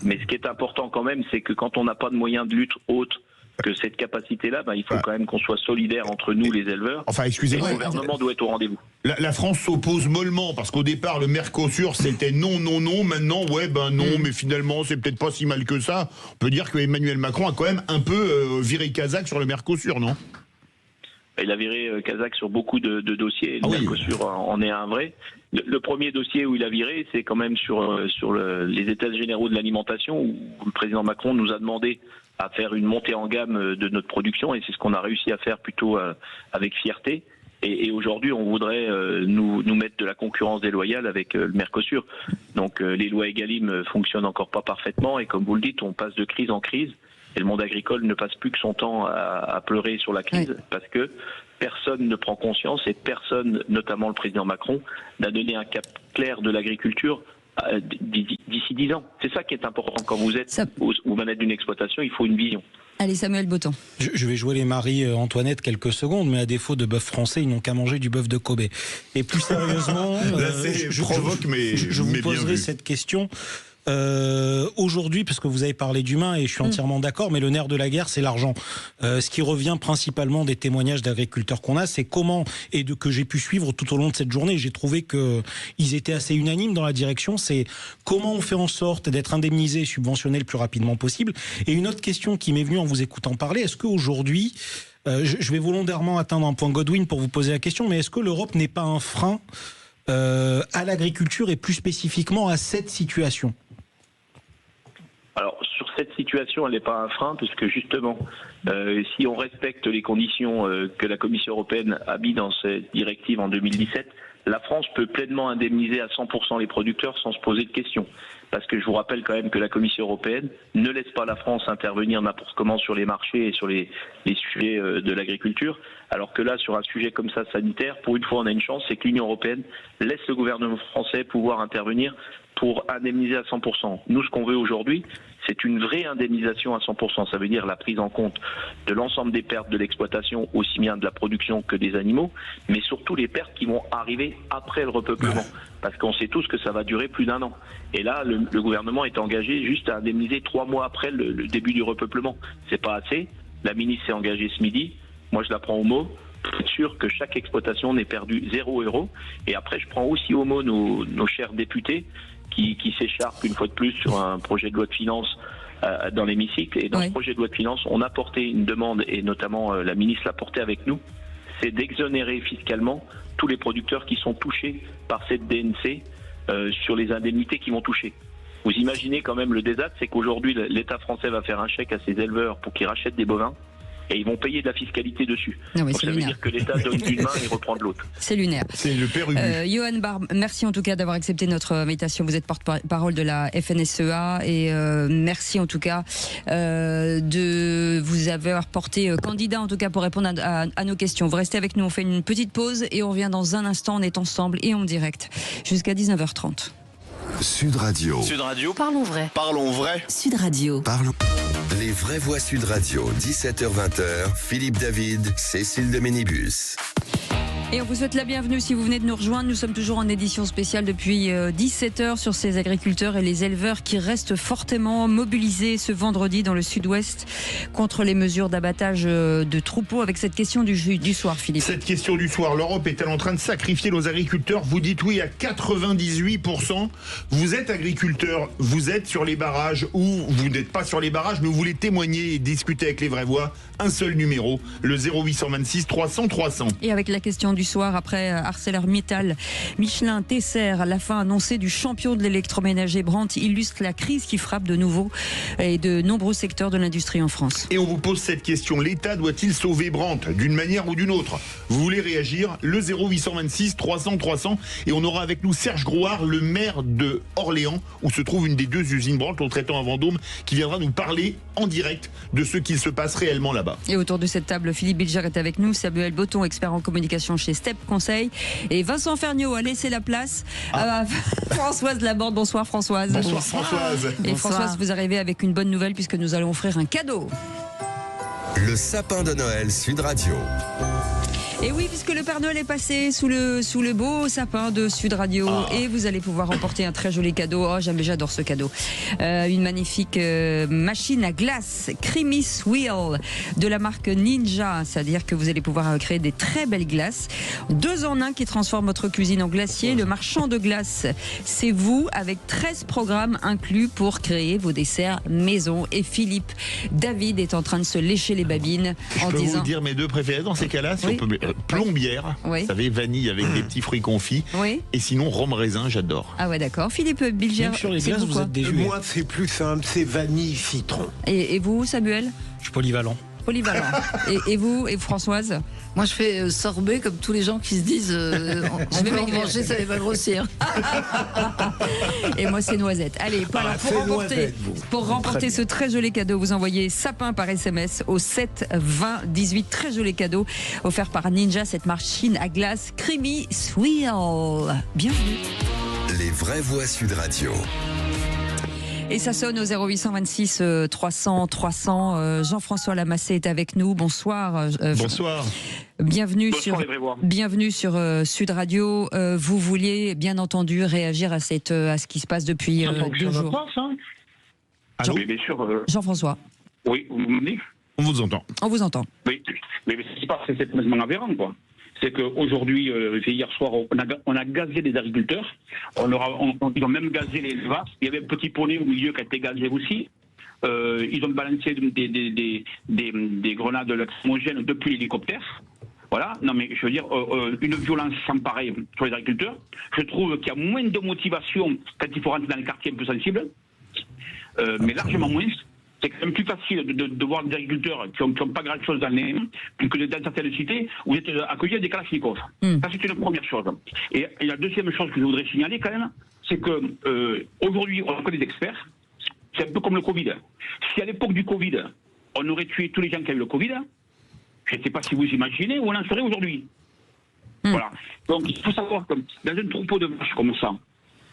Mais ce qui est important quand même, c'est que quand on n'a pas de moyens de lutte autres que cette capacité-là, il faut quand même qu'on soit solidaire entre nous, les éleveurs. Enfin, excusez-moi. Le gouvernement doit être au rendez-vous. La France s'oppose mollement, parce qu'au départ, le Mercosur, c'était non, non, non. Maintenant, non, mais finalement, c'est peut-être pas si mal que ça. On peut dire que Emmanuel Macron a quand même un peu viré Kazakh sur le Mercosur, non? Il a viré Kazakh sur beaucoup de dossiers. Le Mercosur en est un vrai. Le premier dossier où il a viré, c'est quand même sur les États généraux de l'alimentation, où le président Macron nous a demandé à faire une montée en gamme de notre production, et c'est ce qu'on a réussi à faire plutôt avec fierté. Et aujourd'hui, on voudrait nous mettre de la concurrence déloyale avec le Mercosur. Donc les lois Egalim fonctionnent encore pas parfaitement, et comme vous le dites, on passe de crise en crise. Et le monde agricole ne passe plus que son temps à pleurer sur la crise, parce que personne ne prend conscience, et personne, notamment le président Macron, n'a donné un cap clair de l'agriculture d'ici 10 ans. C'est ça qui est important. Quand vous êtes aux manettes d'une exploitation, il faut une vision. Allez, Samuel Botton. Je vais jouer les Marie-Antoinette quelques secondes, mais à défaut de bœuf français, ils n'ont qu'à manger du bœuf de Kobe. Et plus sérieusement, je vous poserai cette question. Aujourd'hui, parce que vous avez parlé d'humain, et je suis entièrement d'accord, mais le nerf de la guerre, c'est l'argent. Ce qui revient principalement des témoignages d'agriculteurs qu'on a, c'est comment, et que j'ai pu suivre tout au long de cette journée, j'ai trouvé qu'ils étaient assez unanimes dans la direction, c'est comment on fait en sorte d'être indemnisé et subventionné le plus rapidement possible. Et une autre question qui m'est venue en vous écoutant parler, est-ce qu'aujourd'hui, je vais volontairement atteindre un point Godwin pour vous poser la question, mais est-ce que l'Europe n'est pas un frein à l'agriculture, et plus spécifiquement à cette situation? Alors, sur cette situation, elle n'est pas un frein, puisque justement, si on respecte les conditions que la Commission européenne a mis dans cette directive en 2017, la France peut pleinement indemniser à 100% les producteurs sans se poser de questions. Parce que je vous rappelle quand même que la Commission européenne ne laisse pas la France intervenir n'importe comment sur les marchés et sur les sujets de l'agriculture. Alors que là, sur un sujet comme ça sanitaire, pour une fois on a une chance, c'est que l'Union européenne laisse le gouvernement français pouvoir intervenir pour indemniser à 100%. Nous, ce qu'on veut aujourd'hui, c'est une vraie indemnisation à 100%. Ça veut dire la prise en compte de l'ensemble des pertes de l'exploitation, aussi bien de la production que des animaux, mais surtout les pertes qui vont arriver après le repeuplement. Parce qu'on sait tous que ça va durer plus d'1 an. Et là, le gouvernement est engagé juste à indemniser 3 mois après le début du repeuplement. C'est pas assez. La ministre s'est engagée ce midi. Moi, je la prends au mot. Pour être sûr que chaque exploitation n'ait perdu 0 €. Et après, je prends aussi au mot nos chers députés qui s'écharpent une fois de plus sur un projet de loi de finances dans l'hémicycle. Et dans ce projet de loi de finances, on a porté une demande, et notamment la ministre l'a portée avec nous, c'est d'exonérer fiscalement tous les producteurs qui sont touchés par cette DNC sur les indemnités qui vont toucher. Vous imaginez quand même le désastre, c'est qu'aujourd'hui l'État français va faire un chèque à ses éleveurs pour qu'ils rachètent des bovins, et ils vont payer de la fiscalité dessus. Non, donc ça veut dire que l'État donne d'une main et reprend de l'autre. C'est lunaire. C'est le père Ubu. Johan Barbe, merci en tout cas d'avoir accepté notre invitation. Vous êtes porte-parole de la FNSEA, et merci en tout cas de vous avoir porté candidat en tout cas pour répondre à nos questions. Vous restez avec nous, on fait une petite pause et on revient dans un instant. On est ensemble et en direct jusqu'à 19h30. Sud Radio. Sud Radio. Parlons vrai. Parlons vrai. Sud Radio. Parlons. Les vraies voix Sud Radio, 17h-20h, Philippe David, Cécile de Ménibus. Et on vous souhaite la bienvenue si vous venez de nous rejoindre. Nous sommes toujours en édition spéciale depuis 17h sur ces agriculteurs et les éleveurs qui restent fortement mobilisés ce vendredi dans le sud-ouest contre les mesures d'abattage de troupeaux. Avec cette question du soir, Philippe. Cette question du soir, l'Europe est-elle en train de sacrifier nos agriculteurs? Vous dites oui à 98%. Vous êtes agriculteur, vous êtes sur les barrages, ou vous n'êtes pas sur les barrages, mais vous voulez témoigner et discuter avec les vraies voix. Un seul numéro, le 0826 300 300. Et avec la question du soir, après ArcelorMittal, Michelin, Tesser, la fin annoncée du champion de l'électroménager Brandt illustre la crise qui frappe de nouveau et de nombreux secteurs de l'industrie en France. Et on vous pose cette question, l'État doit-il sauver Brandt d'une manière ou d'une autre? Vous voulez réagir? Le 0826 300 300. Et on aura avec nous Serge Grouard, le maire de Orléans, où se trouve une des 2 usines Brandt, on le traitant à Vendôme, qui viendra nous parler en direct de ce qu'il se passe réellement là-bas. Et autour de cette table, Philippe Bilger est avec nous, Samuel Botton, expert en communication chez Step Conseil, et Vincent Ferniaud a laissé la place à Françoise Laborde. Bonsoir Françoise. Bonsoir Françoise. Et bonsoir. Françoise, vous arrivez avec une bonne nouvelle puisque nous allons offrir un cadeau. Le sapin de Noël Sud Radio. Et oui, puisque le Père Noël est passé sous le beau sapin de Sud Radio et vous allez pouvoir remporter un très joli cadeau. Oh, j'adore ce cadeau. Une magnifique machine à glace Creamy Wheel de la marque Ninja. C'est-à-dire que vous allez pouvoir créer des très belles glaces. 2 en 1 qui transforme votre cuisine en glacier. Le marchand de glace, c'est vous, avec 13 programmes inclus pour créer vos desserts maison. Et Philippe David est en train de se lécher les babines Je peux vous dire mes 2 préférés dans ces cas-là. Si on peut, plombière, vous savez, vanille avec des petits fruits confits. Oui. Et sinon, rhum raisin, j'adore. Ah ouais, d'accord. Philippe Bilger, sur les glaces, vous êtes déjoué. Moi, c'est plus simple, c'est vanille citron. Et vous, Samuel? Je suis polyvalent. Polyvalent. Et vous, et Françoise? Moi, je fais sorbet comme tous les gens qui se disent on peut en manger, ça va pas grossir. Et moi, c'est noisette. Allez, pour remporter ce très joli cadeau, vous envoyez sapin par SMS au 7 20 18. Très joli cadeau offert par Ninja, cette machine à glace Creamy Wheel. Bienvenue. Les vraies voix Sud Radio. Et ça sonne au 0826 300 300. Jean-François Lamassé est avec nous. Bonsoir. Bonsoir. Bienvenue Bonsoir, sur Sud Radio. Vous vouliez bien entendu réagir à ce qui se passe depuis 2 jours. Oui, bien sûr. Jean-François. Oui, vous me dites? On vous entend. On vous entend. Oui, mais ce qui se passe, c'est complètement aberrant, quoi. C'est qu'aujourd'hui, hier soir, on a gazé des agriculteurs. Ils ont même gazé les vaches. Il y avait un petit poney au milieu qui a été gazé aussi. Ils ont balancé des grenades lacrymogènes depuis l'hélicoptère. Voilà. Non, mais je veux dire, une violence sans pareil sur les agriculteurs. Je trouve qu'il y a moins de motivation quand il faut rentrer dans les quartiers un peu sensibles. Mais largement moins. C'est quand même plus facile de voir des agriculteurs qui n'ont pas grand-chose dans les mains que dans certaines cités où vous êtes accueillis à des kalachnikovs. Ça, c'est une première chose. Et la deuxième chose que je voudrais signaler quand même, c'est qu'aujourd'hui, on connaît des experts. C'est un peu comme le Covid. Si à l'époque du Covid, on aurait tué tous les gens qui avaient le Covid, je ne sais pas si vous imaginez où on en serait aujourd'hui. Voilà. Donc, il faut savoir que dans un troupeau de vaches comme ça,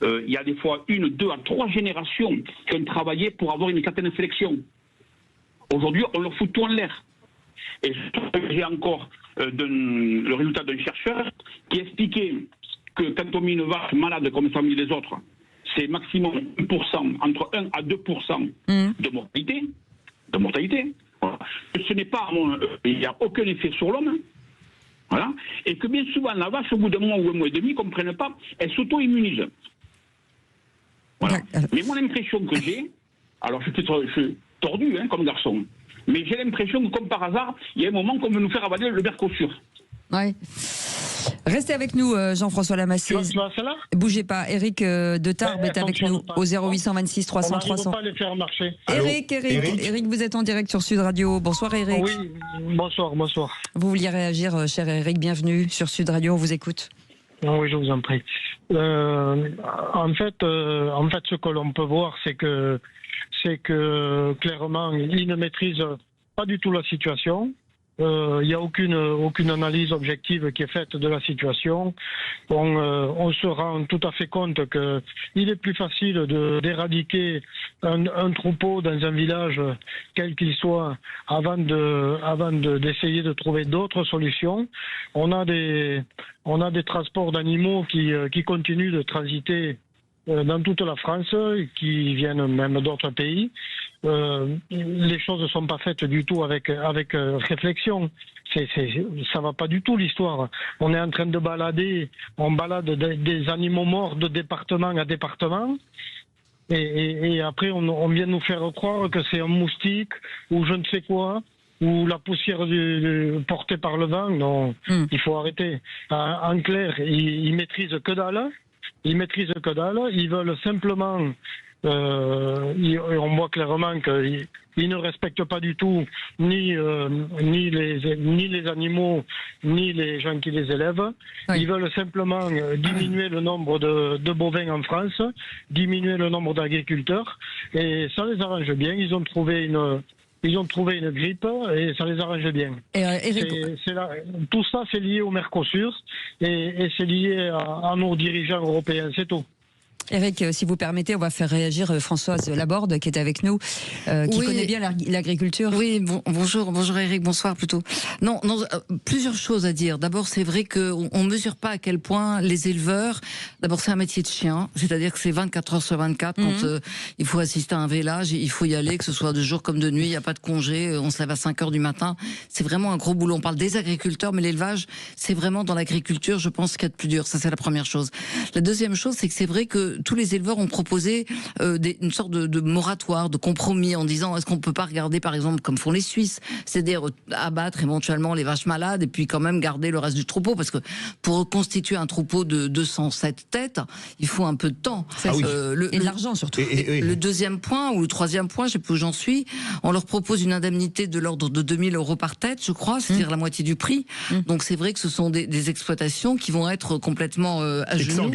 il y a des fois 1, 2 à 3 générations qui ont travaillé pour avoir une certaine sélection. Aujourd'hui, on leur fout tout en l'air. Et j'ai encore le résultat d'un chercheur qui expliquait que quand on met une vache malade comme ça on met les autres, c'est maximum 1%, entre 1 à 2% de mortalité. Voilà. Ce n'est pas, il n'y a aucun effet sur l'homme. Voilà. Et que bien souvent, la vache, au bout d'un mois ou un mois et demi, ne comprenne pas, elle s'auto-immunise. Voilà. Mais moi, l'impression que j'ai, alors je suis tordu comme garçon, mais j'ai l'impression que, comme par hasard, il y a un moment qu'on veut nous faire avaler le Mercosur. Oui. Restez avec nous, Jean-François Lamassé. Tu vois cela ? Bougez pas. Eric de Tarbes est avec nous au 0826 300 300. On n'arrive pas à les faire marcher. Eric, vous êtes en direct sur Sud Radio. Bonsoir, Eric. Oui, bonsoir. Vous vouliez réagir, cher Eric. Bienvenue sur Sud Radio. On vous écoute. Oui, je vous en prie. En fait, ce que l'on peut voir, c'est que clairement, ils ne maîtrisent pas du tout la situation. Il n'y a aucune analyse objective qui est faite de la situation. On se rend tout à fait compte qu'il est plus facile d'éradiquer un troupeau dans un village, quel qu'il soit, avant d'essayer de trouver d'autres solutions. On a des transports d'animaux qui continuent de transiter dans toute la France, qui viennent même d'autres pays. Les choses ne sont pas faites du tout avec réflexion. Ça va pas du tout l'histoire. On est en train de on balade des animaux morts de département à département. Et après, on vient nous faire croire que c'est un moustique ou je ne sais quoi, ou la poussière portée par le vent. Non, il faut arrêter. En clair, ils maîtrisent que dalle. Ils veulent simplement... on voit clairement qu'ils ne respectent pas du tout ni les animaux, ni les gens qui les élèvent. Oui. Ils veulent simplement diminuer le nombre de bovins en France, diminuer le nombre d'agriculteurs, et ça les arrange bien. Ils ont trouvé une grippe et ça les arrange bien. Tout ça, c'est lié au Mercosur et c'est lié à nos dirigeants européens, c'est tout. Eric, si vous permettez, on va faire réagir Françoise Laborde qui est avec nous, qui connaît bien l'agriculture. Oui, bonjour Eric, bonsoir plutôt. Non, plusieurs choses à dire. D'abord, c'est vrai qu'on mesure pas à quel point les éleveurs, d'abord c'est un métier de chien, c'est-à-dire que c'est 24 heures sur 24 quand il faut assister à un vélage, il faut y aller, que ce soit de jour comme de nuit, il n'y a pas de congé, on se lève à 5 heures du matin. C'est vraiment un gros boulot. On parle des agriculteurs, mais l'élevage, c'est vraiment dans l'agriculture, je pense, qu'il y a de plus dur. Ça, c'est la première chose. La deuxième chose, c'est que c'est vrai que tous les éleveurs ont proposé une sorte de moratoire, de compromis, en disant est-ce qu'on peut pas regarder, par exemple, comme font les Suisses, c'est-à-dire abattre éventuellement les vaches malades et puis quand même garder le reste du troupeau, parce que pour reconstituer un troupeau de 207 têtes, il faut un peu de temps. Et de l'argent surtout. Le deuxième point, ou le troisième point, je sais plus où j'en suis, on leur propose une indemnité de l'ordre de 2000 € par tête, je crois, c'est-à-dire la moitié du prix. Donc c'est vrai que ce sont des exploitations qui vont être complètement à genoux.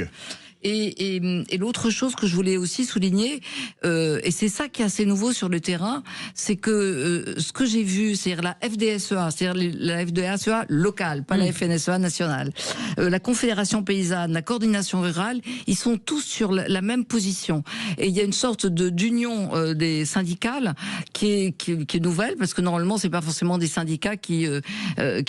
Et l'autre chose que je voulais aussi souligner, et c'est ça qui est assez nouveau sur le terrain, c'est que ce que j'ai vu, c'est-à-dire la FDSEA, c'est-à-dire la FDSEA locale, pas la FNSEA nationale, la Confédération paysanne, la coordination rurale, ils sont tous sur la même position. Et il y a une sorte d'union des syndicales qui est nouvelle, parce que normalement, c'est pas forcément des syndicats qui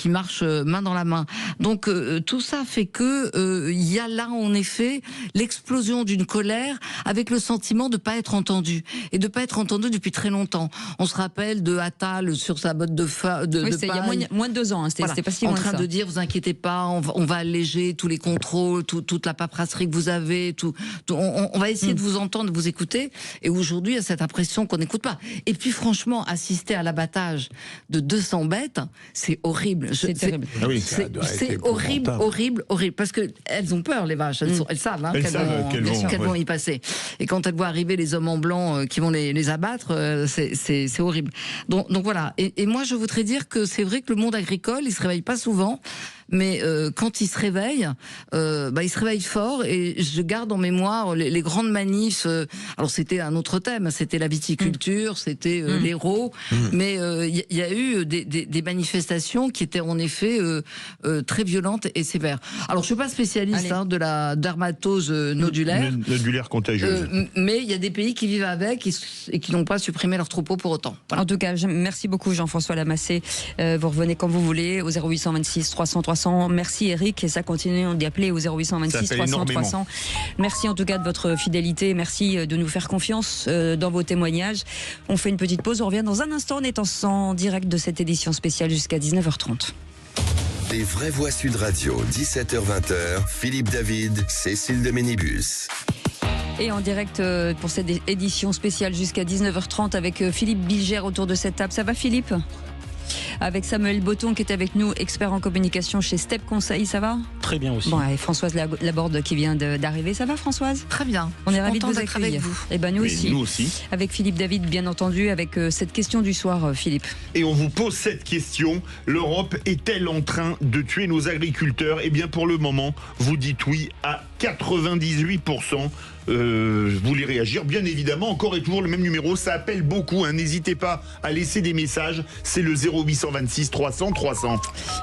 marchent main dans la main. Donc tout ça fait que il y a là en effet l'explosion d'une colère avec le sentiment de pas être entendu, et de pas être entendu depuis très longtemps. On se rappelle de Attal sur sa botte de paille. Il y a moins de 2 ans, c'était pas si loin en train que ça. de dire vous inquiétez pas, on va alléger tous les contrôles, toute la paperasserie que vous avez, on va essayer de vous entendre, de vous écouter. Et aujourd'hui, il y a cette impression qu'on n'écoute pas. Et puis franchement, assister à l'abattage de 200 bêtes, c'est horrible. C'est terrible. C'est horrible, parce que elles ont peur, les vaches. Elles savent qu'elles vont y passer. Et quand elles voient arriver les hommes en blanc qui vont les abattre, c'est horrible. Donc voilà. Et moi, je voudrais dire que c'est vrai que le monde agricole, il se réveille pas souvent. Mais quand il se réveille fort, et je garde en mémoire les grandes manifs. Alors c'était un autre thème, c'était la viticulture, c'était l'Hérault, mais il y a eu des manifestations qui étaient en effet très violentes et sévères. Alors je suis pas spécialiste de la dermatose nodulaire, contagieuse, mais il y a des pays qui vivent avec et qui n'ont pas supprimé leur troupeau pour autant. Voilà. En tout cas, merci beaucoup Jean-François Lamassé. Vous revenez quand vous voulez au 0826 300 300. Merci Eric, et ça continue d'y appeler au 0826 300 300. Merci en tout cas de votre fidélité, merci de nous faire confiance dans vos témoignages. On fait une petite pause, on revient dans un instant, on est en direct de cette édition spéciale jusqu'à 19h30. Les vraies voix Sud Radio, 17h-20h, Philippe David, Cécile de Ménibus. Et en direct pour cette édition spéciale jusqu'à 19h30 avec Philippe Bilger autour de cette table. Ça va Philippe ? Avec Samuel Botton qui est avec nous, expert en communication chez Step Conseil, ça va ? Très bien aussi. Bon, et Françoise Laborde qui vient d'arriver, ça va Françoise ? Très bien. On est ravis de vous accueillir. Avec vous. Et ben nous aussi. Nous aussi. Avec Philippe David, bien entendu, avec cette question du soir, Philippe. Et on vous pose cette question, l'Europe est-elle en train de tuer nos agriculteurs ? Eh bien pour le moment, vous dites oui à 98%. Vous voulez réagir, bien évidemment, encore et toujours le même numéro, ça appelle beaucoup, hein. N'hésitez pas à laisser des messages, c'est le 0826 300 300.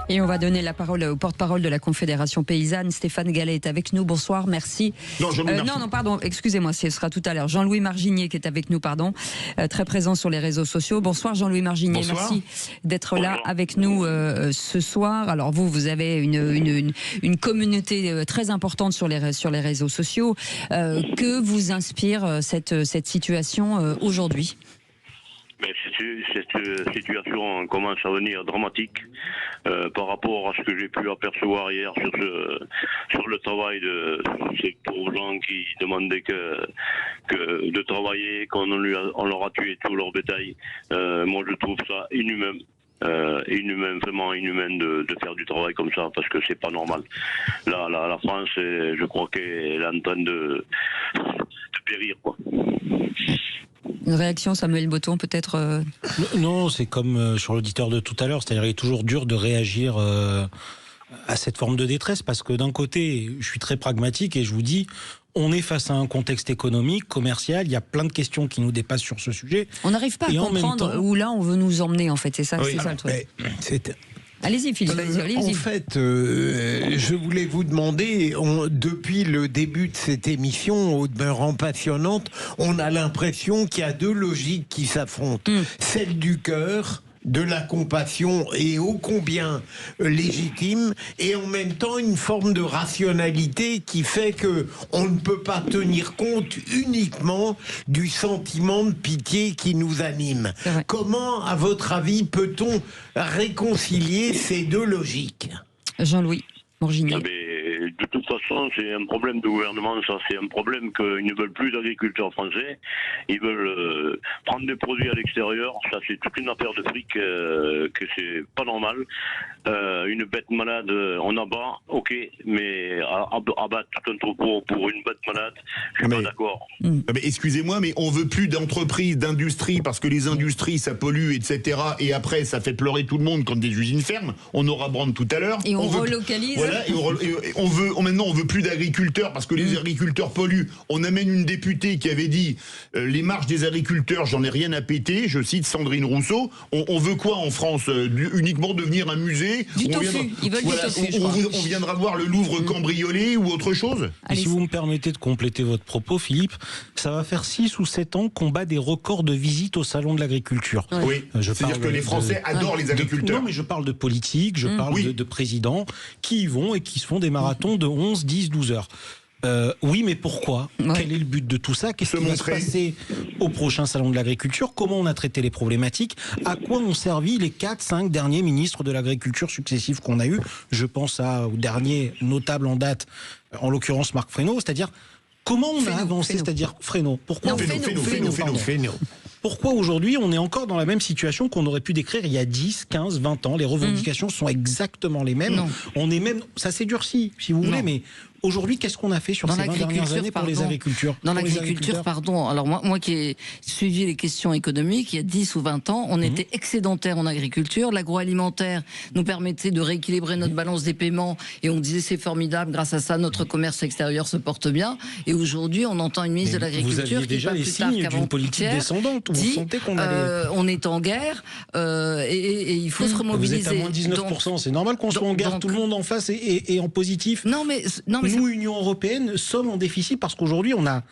Et on va donner la parole au porte-parole de la Confédération paysanne, Stéphane Gallet est avec nous, bonsoir, merci. Non, pardon, excusez-moi, ce sera tout à l'heure. Jean-Louis Marginier qui est avec nous, très présent sur les réseaux sociaux. Bonsoir Jean-Louis Marginier, merci d'être là avec nous ce soir. Alors vous avez une communauté très importante sur les réseaux sociaux. Que vous inspire cette situation aujourd'hui ? Cette situation commence à devenir dramatique par rapport à ce que j'ai pu apercevoir hier sur le travail de ces pauvres gens qui demandaient que de travailler, qu'on leur a tué tout leur bétail. Moi je trouve ça inhumain. Vraiment inhumain de faire du travail comme ça, parce que c'est pas normal. Là, la France, je crois qu'elle est en train de périr, quoi. Une réaction, Samuel Botton, peut-être Non, c'est comme sur l'auditeur de tout à l'heure, c'est-à-dire qu'il est toujours dur de réagir à cette forme de détresse, parce que d'un côté, je suis très pragmatique et je vous dis, on est face à un contexte économique, commercial, il y a plein de questions qui nous dépassent sur ce sujet. On n'arrive pas à comprendre où là on veut nous emmener, en fait, c'est ça, oui, c'est ça le truc. Allez-y, Philippe. Allez-y. En fait, je voulais vous demander, depuis le début de cette émission, au demeurant passionnante, on a l'impression qu'il y a deux logiques qui s'affrontent. Celle du cœur, de la compassion et ô combien légitime, et en même temps une forme de rationalité qui fait que on ne peut pas tenir compte uniquement du sentiment de pitié qui nous anime. Comment, à votre avis, peut-on réconcilier ces deux logiques? Jean-Louis Morgignier. De toute façon, c'est un problème de gouvernement, ça. C'est un problème qu'ils ne veulent plus d'agriculteurs français. Ils veulent prendre des produits à l'extérieur. Ça, c'est toute une affaire de fric que c'est pas normal. Une bête malade, on abat, ok, mais abattre tout un troupeau pour une bête malade, je suis pas d'accord. Mais excusez-moi, mais on veut plus d'entreprises, d'industries, parce que les industries, ça pollue, etc. Et après, ça fait pleurer tout le monde quand des usines ferment. On aura Brand tout à l'heure. Et on relocalise. Voilà, et maintenant, on veut plus d'agriculteurs parce que les agriculteurs polluent. On amène une députée qui avait dit les marges des agriculteurs, j'en ai rien à péter. Je cite Sandrine Rousseau. On veut quoi en France? Uniquement devenir un musée? Du tofu. Ils veulent du tofu. On viendra voir le Louvre cambriolé ou autre chose? Et si vous me permettez de compléter votre propos, Philippe, ça va faire 6 ou 7 ans qu'on bat des records de visites au salon de l'agriculture. Oui. C'est-à-dire que les Français adorent les agriculteurs. Non, mais je parle de politique, je parle de présidents qui y vont et qui se font des marathons de 11, 10, 12 heures. Oui, mais pourquoi? Quel est le but de tout ça? Qu'est-ce qui va se passer au prochain salon de l'agriculture? Comment on a traité les problématiques? À quoi ont servi les 4-5 derniers ministres de l'agriculture successifs qu'on a eus? Je pense au dernier notable en date, en l'occurrence Marc Fesneau, c'est-à-dire comment on a avancé, c'est-à-dire Fesneau. Pourquoi Fesneau. Pourquoi aujourd'hui on est encore dans la même situation qu'on aurait pu décrire il y a 10, 15, 20 ans? Les revendications sont exactement les mêmes. On est même, ça s'est durci, si vous voulez, mais aujourd'hui, qu'est-ce qu'on a fait sur ces 20 dernières années pour les agriculteurs? Dans l'agriculture, pardon. Alors moi qui ai suivi les questions économiques, il y a 10 ou 20 ans, on était excédentaire en agriculture. L'agroalimentaire nous permettait de rééquilibrer notre balance des paiements et on disait c'est formidable, grâce à ça, notre commerce extérieur se porte bien. Et aujourd'hui, on entend une ministre de l'Agriculture vous aviez déjà les signes d'une politique descendante où on sentait qu'on allait... on est en guerre et il faut se remobiliser. Vous êtes à moins 19%, c'est normal qu'on soit en guerre, tout le monde en face et en positif. Non, mais nous, Union européenne, sommes en déficit parce qu'aujourd'hui, on a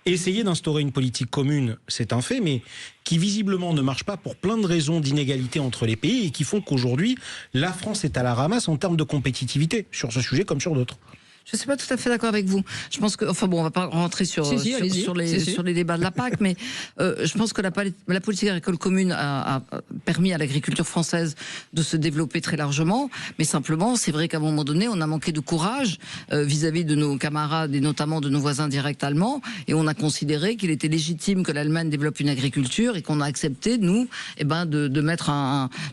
essayé d'instaurer une politique commune, c'est un fait, mais qui visiblement ne marche pas pour plein de raisons d'inégalité entre les pays et qui font qu'aujourd'hui, la France est à la ramasse en termes de compétitivité, sur ce sujet comme sur d'autres. Je ne suis pas tout à fait d'accord avec vous. Je pense que, enfin bon, on va pas rentrer sur les débats de la PAC, mais je pense que la politique agricole commune a permis à l'agriculture française de se développer très largement. Mais simplement, c'est vrai qu'à un moment donné, on a manqué de courage vis-à-vis de nos camarades et notamment de nos voisins directs allemands, et on a considéré qu'il était légitime que l'Allemagne développe une agriculture et qu'on a accepté nous, de mettre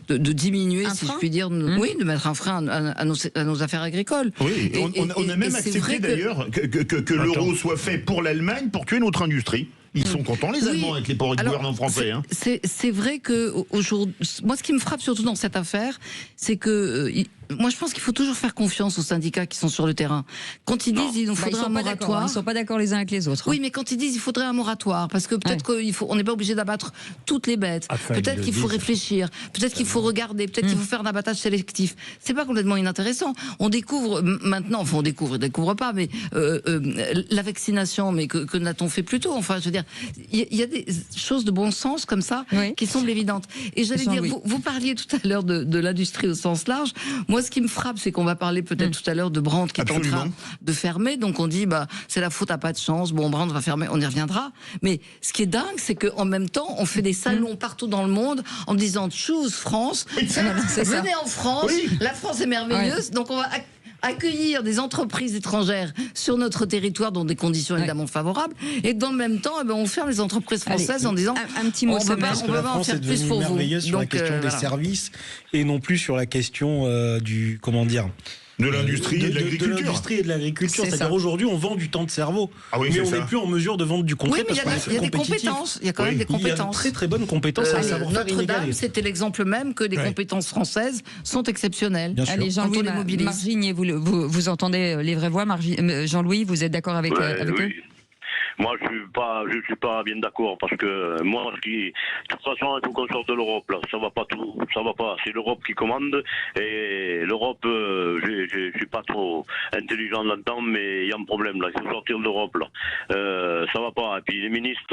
de diminuer, si je puis dire, de mettre un frein à nos affaires agricoles. Oui, on a même accepté d'ailleurs que l'euro soit fait pour l'Allemagne pour tuer notre industrie. Ils sont contents, les Allemands, avec les gouvernements français. C'est vrai que aujourd'hui, moi, ce qui me frappe surtout dans cette affaire, c'est que moi, je pense qu'il faut toujours faire confiance aux syndicats qui sont sur le terrain. Quand ils disent qu'il nous faudrait un moratoire, ils ne sont pas d'accord les uns avec les autres. Oui, mais quand ils disent qu'il faudrait un moratoire, parce que peut-être qu'on n'est pas obligé d'abattre toutes les bêtes. Peut-être qu'il faut réfléchir. Peut-être qu'il faut regarder. Peut-être qu'il faut faire un abattage sélectif. C'est pas complètement inintéressant. On découvre maintenant, enfin on découvre pas, mais la vaccination, mais que n'a-t-on fait plus tôt? Enfin, je veux dire, il y a des choses de bon sens comme ça qui semblent évidentes. Et j'allais dire, vous parliez tout à l'heure de l'industrie au sens large. Moi, ce qui me frappe, c'est qu'on va parler peut-être tout à l'heure de Brandt qui est en train de fermer. Donc on dit, c'est la faute à pas de chance. Bon, Brandt va fermer, on y reviendra. Mais ce qui est dingue, c'est qu'en même temps, on fait des salons partout dans le monde en disant choose France. Venez en France, la France est merveilleuse. Donc on va accueillir des entreprises étrangères sur notre territoire dans des conditions évidemment favorables, et dans le même temps, on ferme les entreprises françaises en disant un petit mot, on peut pas en faire plus pour vous. Sur la question des services et non plus sur la question de l'industrie et de l'agriculture. De l'industrie et de l'agriculture. C'est-à-dire aujourd'hui, on vend du temps de cerveau. Mais on n'est plus en mesure de vendre du concret. Oui, mais il y a des compétences. Il y a quand même des compétences. Il y a de très très bonnes compétences. Notre-Dame, c'était l'exemple même que les compétences françaises sont exceptionnelles. Allez, Jean-Louis Margignier, vous entendez les vraies voix. Jean-Louis, vous êtes d'accord avec eux? Moi, je suis pas bien d'accord parce que moi, de toute façon, il faut qu'on sorte de l'Europe. Là, ça va pas tout, ça va pas. C'est l'Europe qui commande et l'Europe, je suis pas trop intelligent là-dedans, mais il y a un problème là. Il faut sortir de l'Europe là. Ça va pas. Et puis les ministres,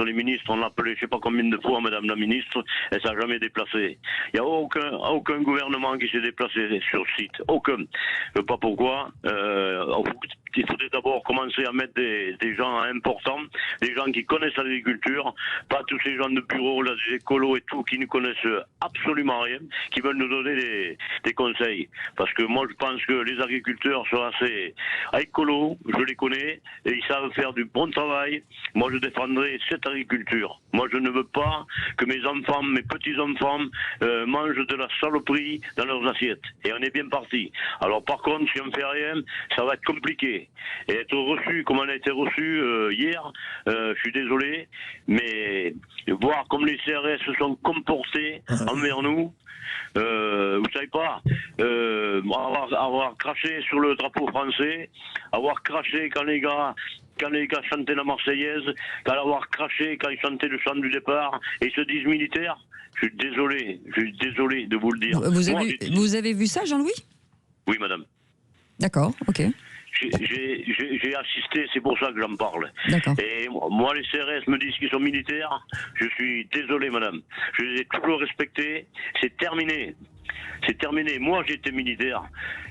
on l'a appelé, je sais pas combien de fois, Madame la ministre, elle s'est jamais déplacée. Il y a aucun gouvernement qui s'est déplacé sur le site. Aucun. Je sais pas pourquoi. Il faudrait d'abord commencer à mettre des gens importants, des gens qui connaissent l'agriculture, pas tous ces gens de bureau, là, des écolos et tout, qui ne connaissent absolument rien, qui veulent nous donner des conseils. Parce que moi, je pense que les agriculteurs sont assez écolos, je les connais, et ils savent faire du bon travail. Moi, je défendrai cette agriculture. Moi, je ne veux pas que mes enfants, mes petits-enfants, mangent de la saloperie dans leurs assiettes. Et on est bien parti. Alors, par contre, si on ne fait rien, ça va être compliqué. Et être reçu comme on a été reçu hier, je suis désolé, mais voir comme les CRS se sont comportés envers nous, vous savez pas, avoir craché sur le drapeau français, avoir craché quand les gars chantaient la Marseillaise, avoir craché quand ils chantaient le chant du départ et ils se disent militaires, je suis désolé de vous le dire. Vous avez vu ça, Jean-Louis ? Oui, madame. D'accord, ok. J'ai assisté, c'est pour ça que j'en parle. Et moi, les CRS me disent qu'ils sont militaires. Je suis désolé, madame. Je les ai toujours respectés. C'est terminé. C'est terminé. Moi, j'étais militaire.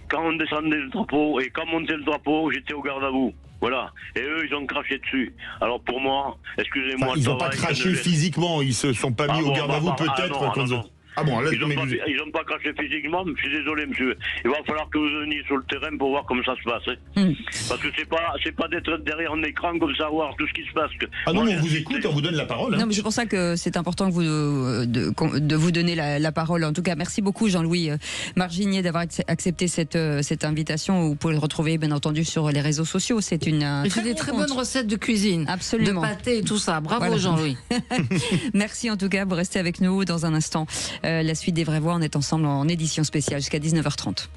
Quand on descendait le drapeau et quand montait le drapeau, j'étais au garde à vous. Voilà. Et eux, ils ont craché dessus. Alors pour moi, excusez-moi. Ils n'ont pas craché physiquement. Ils se sont pas mis au garde à vous, peut-être. Ah bon, là, ils n'ont pas craché physiquement, je suis désolé, monsieur. Il va falloir que vous veniez sur le terrain pour voir comment ça se passe. Parce que c'est pas d'être derrière un écran comme ça, voir tout ce qui se passe. Ah non, on vous écoute, on vous donne la parole. Non, mais c'est pour ça que c'est important que de vous donner la parole. En tout cas, merci beaucoup, Jean-Louis Marginier, d'avoir accepté cette invitation. Vous pouvez le retrouver, bien entendu, sur les réseaux sociaux. C'est Il fait des très bonnes recettes de cuisine. Absolument. De pâté et tout ça. Bravo, Jean-Louis. Merci en tout cas. Vous restez avec nous dans un instant. La suite des Vraies Voix, on est ensemble en édition spéciale jusqu'à 19h30.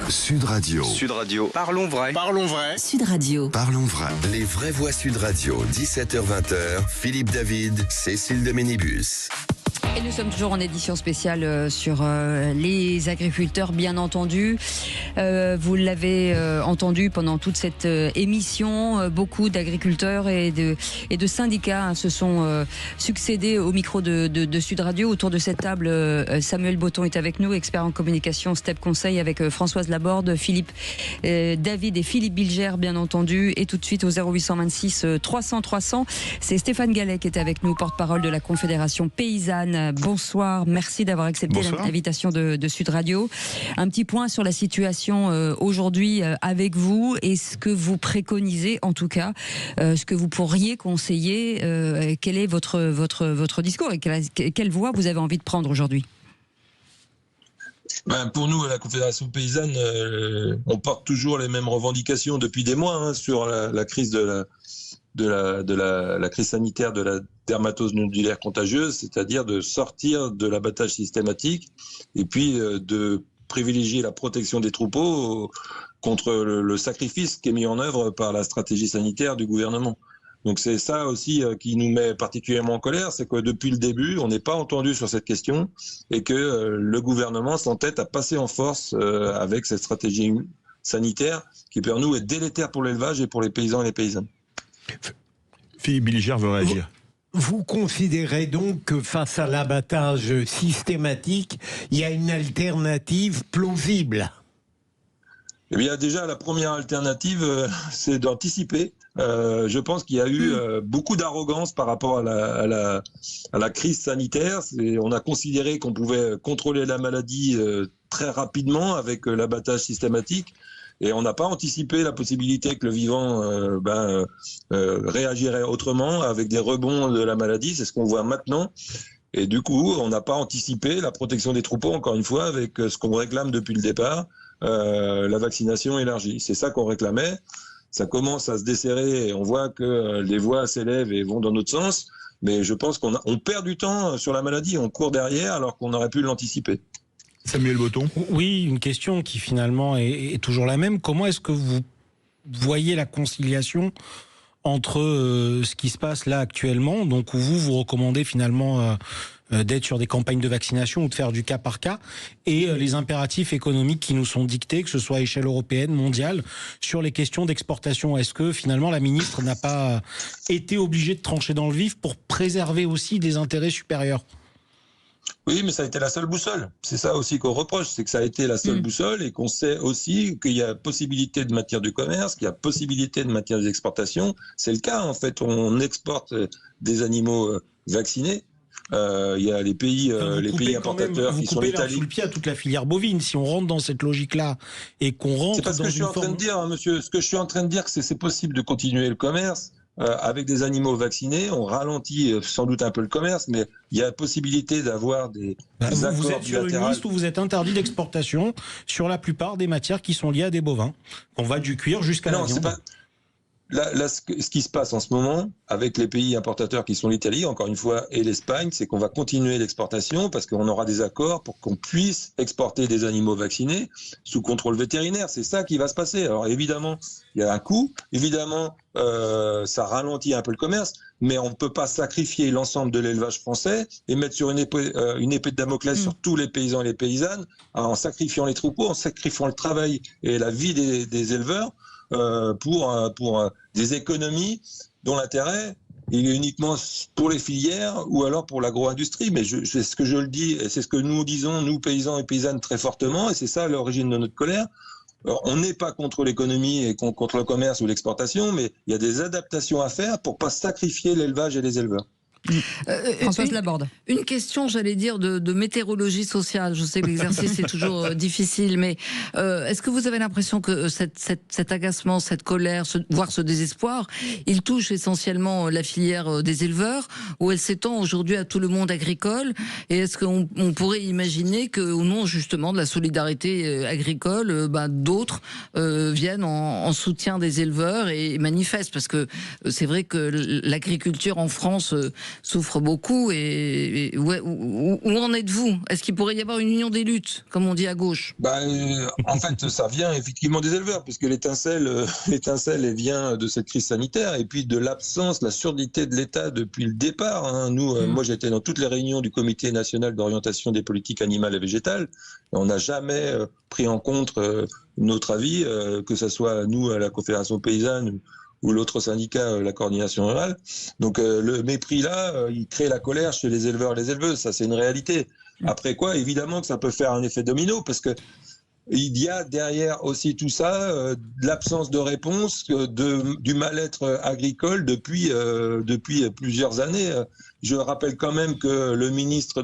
Sud Radio. Sud Radio. Parlons vrai. Parlons vrai. Sud Radio. Parlons vrai. Les Vraies Voix Sud Radio, 17h-20h. Philippe David, Cécile de Ménibus. Et nous sommes toujours en édition spéciale sur les agriculteurs, bien entendu. Vous l'avez entendu pendant toute cette émission, beaucoup d'agriculteurs et de syndicats se sont succédés au micro de Sud Radio. Autour de cette table, Samuel Botton est avec nous, expert en communication, Step Conseil, avec Françoise Laborde, Philippe David et Philippe Bilger, bien entendu. Et tout de suite au 0826 300 300, c'est Stéphane Gallet qui est avec nous, porte-parole de la Confédération Paysanne. Bonsoir, merci d'avoir accepté l'invitation de Sud Radio. Un petit point sur la situation aujourd'hui avec vous et ce que vous préconisez, en tout cas, ce que vous pourriez conseiller. Quel est votre discours et quelle voie vous avez envie de prendre aujourd'hui ? Pour nous, à la Confédération Paysanne, on porte toujours les mêmes revendications depuis des mois sur la crise de la crise sanitaire de la dermatose nodulaire contagieuse, c'est-à-dire de sortir de l'abattage systématique et puis de privilégier la protection des troupeaux contre le sacrifice qui est mis en œuvre par la stratégie sanitaire du gouvernement. Donc c'est ça aussi qui nous met particulièrement en colère, c'est que depuis le début, on n'est pas entendu sur cette question et que le gouvernement s'entête à passer en force avec cette stratégie sanitaire qui pour nous est délétère pour l'élevage et pour les paysans et les paysannes. Philippe Bilger veut réagir. Vous considérez donc que face à l'abattage systématique, il y a une alternative plausible ? Eh bien, déjà, la première alternative, c'est d'anticiper. Je pense qu'il y a eu beaucoup d'arrogance par rapport à la crise sanitaire. On a considéré qu'on pouvait contrôler la maladie très rapidement avec l'abattage systématique. Et on n'a pas anticipé la possibilité que le vivant réagirait autrement avec des rebonds de la maladie. C'est ce qu'on voit maintenant. Et du coup, on n'a pas anticipé la protection des troupeaux, encore une fois, avec ce qu'on réclame depuis le départ, la vaccination élargie. C'est ça qu'on réclamait. Ça commence à se desserrer et on voit que les voix s'élèvent et vont dans notre sens. Mais je pense qu'on perd du temps sur la maladie. On court derrière alors qu'on aurait pu l'anticiper. Samuel Botton. Oui, une question qui finalement est toujours la même. Comment est-ce que vous voyez la conciliation entre ce qui se passe là actuellement, donc où vous recommandez finalement d'être sur des campagnes de vaccination ou de faire du cas par cas, et les impératifs économiques qui nous sont dictés, que ce soit à échelle européenne, mondiale, sur les questions d'exportation. Est-ce que finalement la ministre n'a pas été obligée de trancher dans le vif pour préserver aussi des intérêts supérieurs ? Oui, mais ça a été la seule boussole. C'est ça aussi qu'on reproche, c'est que ça a été la seule boussole et qu'on sait aussi qu'il y a possibilité de maintenir du commerce, qu'il y a possibilité de maintenir des exportations. C'est le cas, en fait. On exporte des animaux vaccinés. Il y a les pays importateurs qui sont l'Italie. Vous coupez sous le pied à toute la filière bovine. Si on rentre dans cette logique-là et qu'on rentre c'est parce dans que je suis en train de dire, hein, monsieur. Ce que je suis en train de dire, c'est possible de continuer le commerce. Avec des animaux vaccinés, on ralentit sans doute un peu le commerce, mais il y a possibilité d'avoir des accords vous êtes sur une liste où vous êtes interdit d'exportation sur la plupart des matières qui sont liées à des bovins. On va du cuir jusqu'à la viande. Là, ce qui se passe en ce moment avec les pays importateurs qui sont l'Italie, encore une fois, et l'Espagne, c'est qu'on va continuer l'exportation parce qu'on aura des accords pour qu'on puisse exporter des animaux vaccinés sous contrôle vétérinaire. C'est ça qui va se passer. Alors évidemment, il y a un coût. Évidemment, ça ralentit un peu le commerce, mais on ne peut pas sacrifier l'ensemble de l'élevage français et mettre sur une épée de Damoclès sur tous les paysans et les paysannes en sacrifiant les troupeaux, en sacrifiant le travail et la vie des éleveurs. Pour des économies dont l'intérêt il est uniquement pour les filières ou alors pour l'agro-industrie. Mais c'est ce que je le dis et c'est ce que nous disons, nous paysans et paysannes, très fortement, et c'est ça l'origine de notre colère. Alors, on n'est pas contre l'économie et contre le commerce ou l'exportation, mais il y a des adaptations à faire pour pas sacrifier l'élevage et les éleveurs. Françoise Laborde. Une question, j'allais dire, de météorologie sociale. Je sais que l'exercice est toujours difficile, mais est-ce que vous avez l'impression que cet agacement, cette colère, voire ce désespoir, il touche essentiellement la filière des éleveurs, ou elle s'étend aujourd'hui à tout le monde agricole? Et est-ce qu'on pourrait imaginer qu'au nom justement de la solidarité agricole, d'autres viennent en soutien des éleveurs et manifestent? Parce que c'est vrai que l'agriculture en France souffre beaucoup. Et où en êtes-vous? Est-ce qu'il pourrait y avoir une union des luttes, comme on dit à gauche? En fait, ça vient effectivement des éleveurs, puisque l'étincelle elle vient de cette crise sanitaire et puis de l'absence, la surdité de l'État depuis le départ. Hein. Nous, moi, j'étais dans toutes les réunions du Comité national d'orientation des politiques animales et végétales. On n'a jamais pris en compte notre avis, que ce soit nous à la Confédération paysanne ou l'autre syndicat, la coordination rurale. Donc le mépris là, il crée la colère chez les éleveurs et les éleveuses, ça c'est une réalité. Après quoi, évidemment que ça peut faire un effet domino, parce que il y a derrière aussi tout ça l'absence de réponse, du mal-être agricole depuis plusieurs années. Je rappelle quand même que le ministre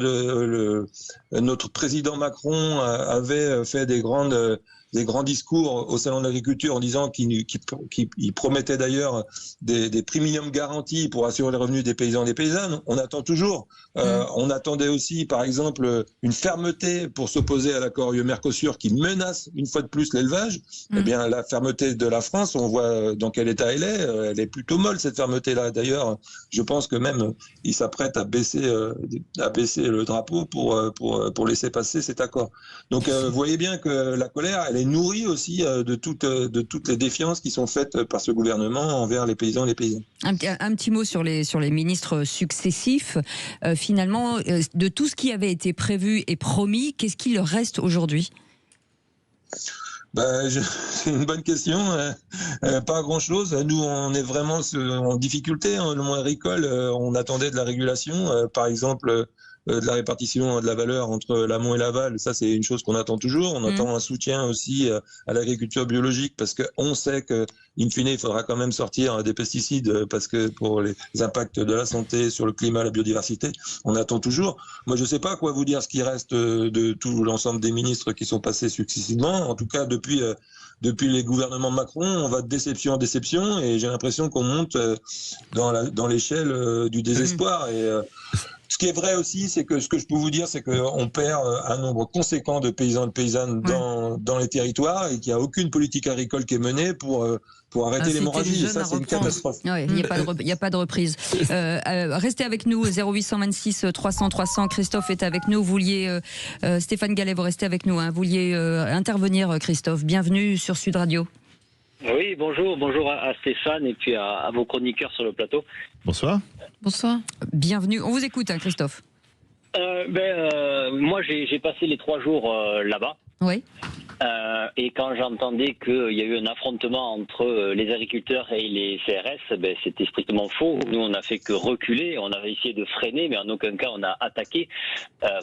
notre président Macron avait fait des grands discours au salon de l'agriculture en disant qu'il promettait d'ailleurs des premiums garantis pour assurer les revenus des paysans et des paysannes. On attend toujours. On attendait aussi, par exemple, une fermeté pour s'opposer à l'accord UE-Mercosur qui menace une fois de plus l'élevage. Eh bien, la fermeté de la France, on voit dans quel état elle est plutôt molle, cette fermeté-là. D'ailleurs, je pense que même il s'apprête à baisser le drapeau pour laisser passer cet accord. Donc, vous voyez bien que la colère, elle est nourrie aussi de toutes les défiances qui sont faites par ce gouvernement envers les paysans et les paysannes. Un petit mot sur les ministres successifs. Finalement, de tout ce qui avait été prévu et promis, qu'est-ce qu'il leur reste aujourd'hui ? C'est une bonne question. Pas grand-chose. Nous, on est vraiment en difficulté. Le monde agricole, on attendait de la régulation. Par exemple, de la répartition de la valeur entre l'amont et l'aval, ça c'est une chose qu'on attend toujours. On attend un soutien aussi à l'agriculture biologique, parce qu'on sait que, in fine, il faudra quand même sortir des pesticides, parce que pour les impacts de la santé sur le climat, la biodiversité, on attend toujours. Moi, je ne sais pas quoi vous dire ce qui reste de tout l'ensemble des ministres qui sont passés successivement. En tout cas, depuis les gouvernements Macron, on va de déception en déception, et j'ai l'impression qu'on monte dans l'échelle du désespoir. Et ce qui est vrai aussi, c'est que ce que je peux vous dire, c'est qu'on perd un nombre conséquent de paysans et de paysannes dans les territoires, et qu'il n'y a aucune politique agricole qui est menée pour arrêter l'hémorragie. Et ça, c'est une catastrophe. Oui, il n'y a pas de reprise. Restez avec nous, 0826 300 300. Christophe est avec nous. Vous vouliez, Stéphane Gallet, vous restez avec nous. Vous vouliez intervenir, Christophe. Bienvenue sur Sud Radio. Oui, bonjour à Stéphane et puis à vos chroniqueurs sur le plateau. Bonsoir. Bonsoir. Bienvenue. On vous écoute, hein, Christophe. Moi, j'ai passé les 3 jours là-bas. Oui. Et quand j'entendais qu'il y a eu un affrontement entre les agriculteurs et les CRS, c'était strictement faux. Nous, on n'a fait que reculer, on avait essayé de freiner, mais en aucun cas on a attaqué.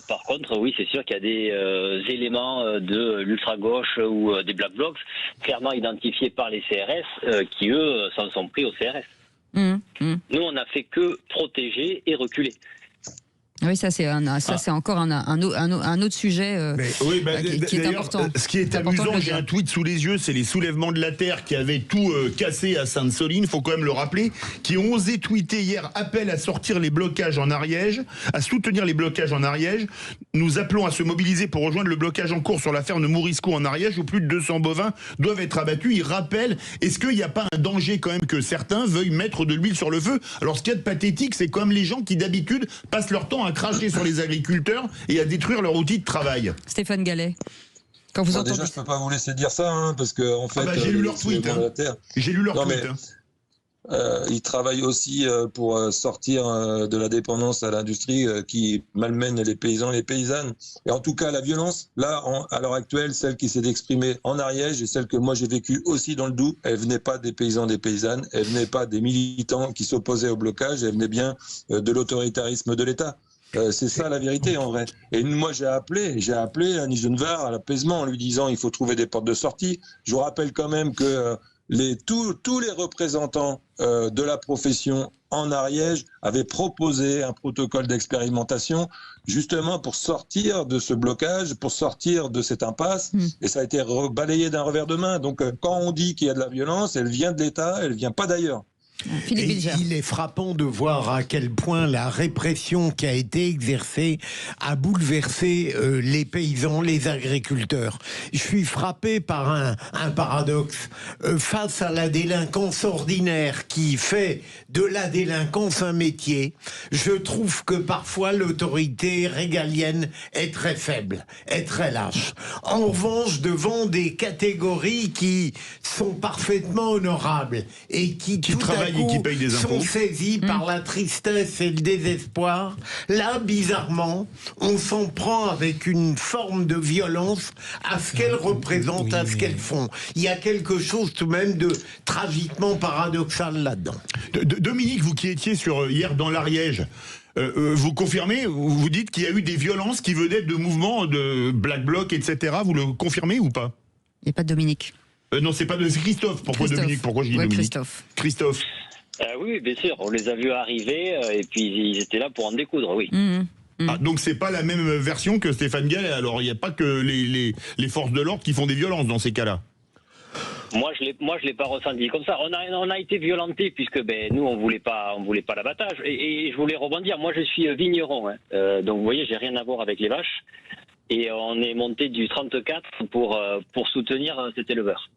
Par contre, oui, c'est sûr qu'il y a des éléments de l'ultra-gauche ou des Black Blocs clairement identifiés par les CRS qui, eux, s'en sont pris aux CRS. Nous, on n'a fait que protéger et reculer. Oui, ça c'est encore un autre sujet qui est important. Ce qui est amusant, j'ai un tweet sous les yeux, c'est les soulèvements de la terre qui avaient tout cassé à Sainte-Soline, il faut quand même le rappeler, qui ont osé tweeter hier appel à sortir les blocages en Ariège, à soutenir les blocages en Ariège. Nous appelons à se mobiliser pour rejoindre le blocage en cours sur la ferme de Mourisco en Ariège où plus de 200 bovins doivent être abattus. Ils rappellent, est-ce qu'il n'y a pas un danger quand même que certains veuillent mettre de l'huile sur le feu? Alors ce qu'il y a de pathétique, c'est quand même les gens qui d'habitude passent leur temps à cracher sur les agriculteurs et à détruire leur outil de travail. Stéphane Gallet, quand vous entendez... Déjà, je peux pas vous laisser dire ça, hein, parce que en fait, j'ai lu leur tweet. J'ai lu leur tweet. Ils travaillent aussi pour sortir de la dépendance à l'industrie qui malmène les paysans et les paysannes. Et en tout cas, la violence, là, à l'heure actuelle, celle qui s'est exprimée en Ariège et celle que moi j'ai vécue aussi dans le Doubs, elle venait pas des paysans, des paysannes, elle venait pas des militants qui s'opposaient au blocage, elle venait bien de l'autoritarisme de l'État. C'est ça la vérité en vrai. Et moi j'ai appelé Annie Genevard à l'apaisement en lui disant il faut trouver des portes de sortie. Je vous rappelle quand même que tous les représentants de la profession en Ariège avaient proposé un protocole d'expérimentation justement pour sortir de ce blocage, pour sortir de cette impasse, et ça a été balayé d'un revers de main. Donc quand on dit qu'il y a de la violence, elle vient de l'État, elle vient pas d'ailleurs. Et il est frappant de voir à quel point la répression qui a été exercée a bouleversé les paysans, les agriculteurs. Je suis frappé par un paradoxe. Face à la délinquance ordinaire qui fait de la délinquance un métier, je trouve que parfois l'autorité régalienne est très faible, est très lâche. En revanche, devant des catégories qui sont parfaitement honorables et qui tout à coup sont saisis par la tristesse et le désespoir, là, bizarrement, on s'en prend avec une forme de violence à ce qu'elles représentent, à ce qu'elles font. Il y a quelque chose tout de même de tragiquement paradoxal là-dedans. Dominique, vous qui étiez hier dans l'Ariège, vous confirmez, vous dites qu'il y a eu des violences qui venaient de mouvements de Black Bloc, etc. Vous le confirmez ou pas? Il n'y a pas de Dominique. Non, c'est Christophe. Pourquoi Dominique? Pourquoi je dis Dominique? Christophe. Oui, bien sûr, on les a vus arriver et puis ils étaient là pour en découdre, oui. Ah, donc c'est pas la même version que Stéphane Gallet, alors il n'y a pas que les forces de l'ordre qui font des violences dans ces cas-là? Moi, je l'ai pas ressenti comme ça. On a été violentés puisque nous on voulait pas l'abattage. Et je voulais rebondir. Moi, je suis vigneron, hein. Donc vous voyez, j'ai rien à voir avec les vaches. Et on est monté du 34 pour soutenir cet éleveur.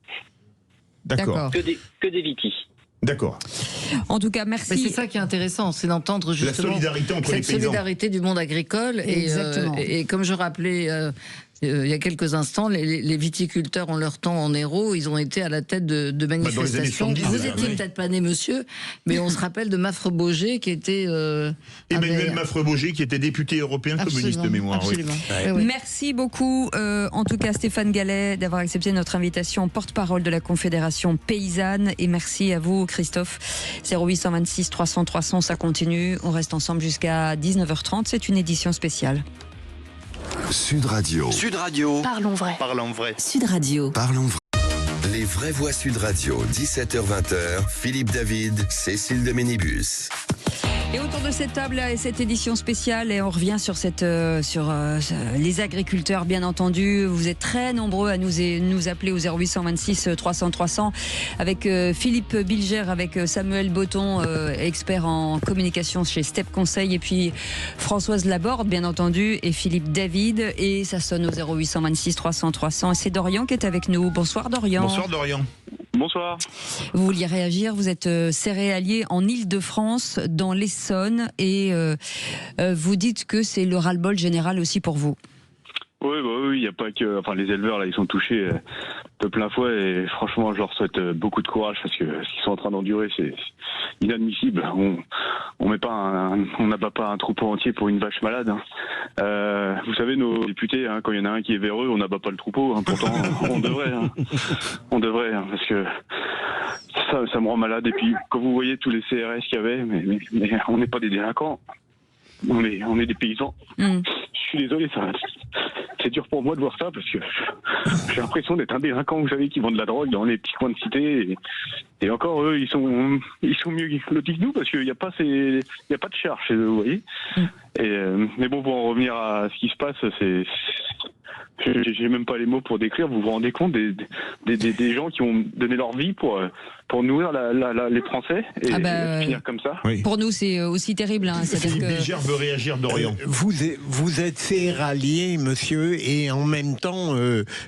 D'accord. Que des vitis. D'accord. En tout cas, merci. Mais c'est ça qui est intéressant, c'est d'entendre justement la solidarité entre les paysans. Solidarité du monde agricole. Et comme je rappelais il y a quelques instants, les viticulteurs ont leur temps en héros, ils ont été à la tête de manifestations. Vous étiez peut-être pas né, monsieur, mais on se rappelle de Maffre-Baugé qui était... Emmanuel Maffre-Baugé qui était député européen communiste de mémoire. Absolument. Oui. Merci beaucoup, en tout cas Stéphane Gallet, d'avoir accepté notre invitation, porte-parole de la Confédération Paysanne, et merci à vous Christophe. 0826 300 300, ça continue, on reste ensemble jusqu'à 19h30, c'est une édition spéciale. Sud Radio. Sud Radio. Parlons vrai. Parlons vrai. Sud Radio. Parlons vrai. Les vraies voix Sud Radio, 17h-20h, Philippe David, Cécile de Ménibus. Et autour de cette table et cette édition spéciale, et on revient sur les agriculteurs, bien entendu. Vous êtes très nombreux à nous appeler au 0826 300 300 avec Philippe Bilger, avec Samuel Botton, expert en communication chez Step Conseil, et puis Françoise Laborde, bien entendu, et Philippe David. Et ça sonne au 0826 300 300. Et c'est Dorian qui est avec nous. Bonsoir Dorian. Bonsoir Dorian. Bonsoir. Vous vouliez réagir, vous êtes céréalier en Île-de-France, dans l'Essonne, et vous dites que c'est le ras-le-bol général aussi pour vous. Oui, il n'y a pas que. Enfin, les éleveurs, là, ils sont touchés de plein fouet et franchement, je leur souhaite beaucoup de courage parce que ce qu'ils sont en train d'endurer, c'est inadmissible. On n'abat pas un troupeau entier pour une vache malade. Hein. Vous savez, nos députés, hein, quand il y en a un qui est véreux, on n'abat pas le troupeau. Hein. Pourtant, on devrait. Hein. On devrait, hein, parce que ça me rend malade. Et puis, quand vous voyez tous les CRS qu'il y avait, mais on n'est pas des délinquants. On est des paysans. Je suis désolé, c'est dur pour moi de voir ça parce que j'ai l'impression d'être un délinquant, vous savez, qui vend de la drogue dans les petits coins de cité. Et encore, eux, ils sont mieux lotis que nous parce qu'il n'y a pas de charge chez eux, vous voyez. Mais bon, pour en revenir à ce qui se passe, j'ai même pas les mots pour décrire. Vous vous rendez compte des gens qui ont donné leur vie pour nourrir les Français et finir comme ça. Oui. Pour nous, c'est aussi terrible. Hein. Philippe Bégère veut réagir d'Orient. Vous êtes céréalier, monsieur, et en même temps,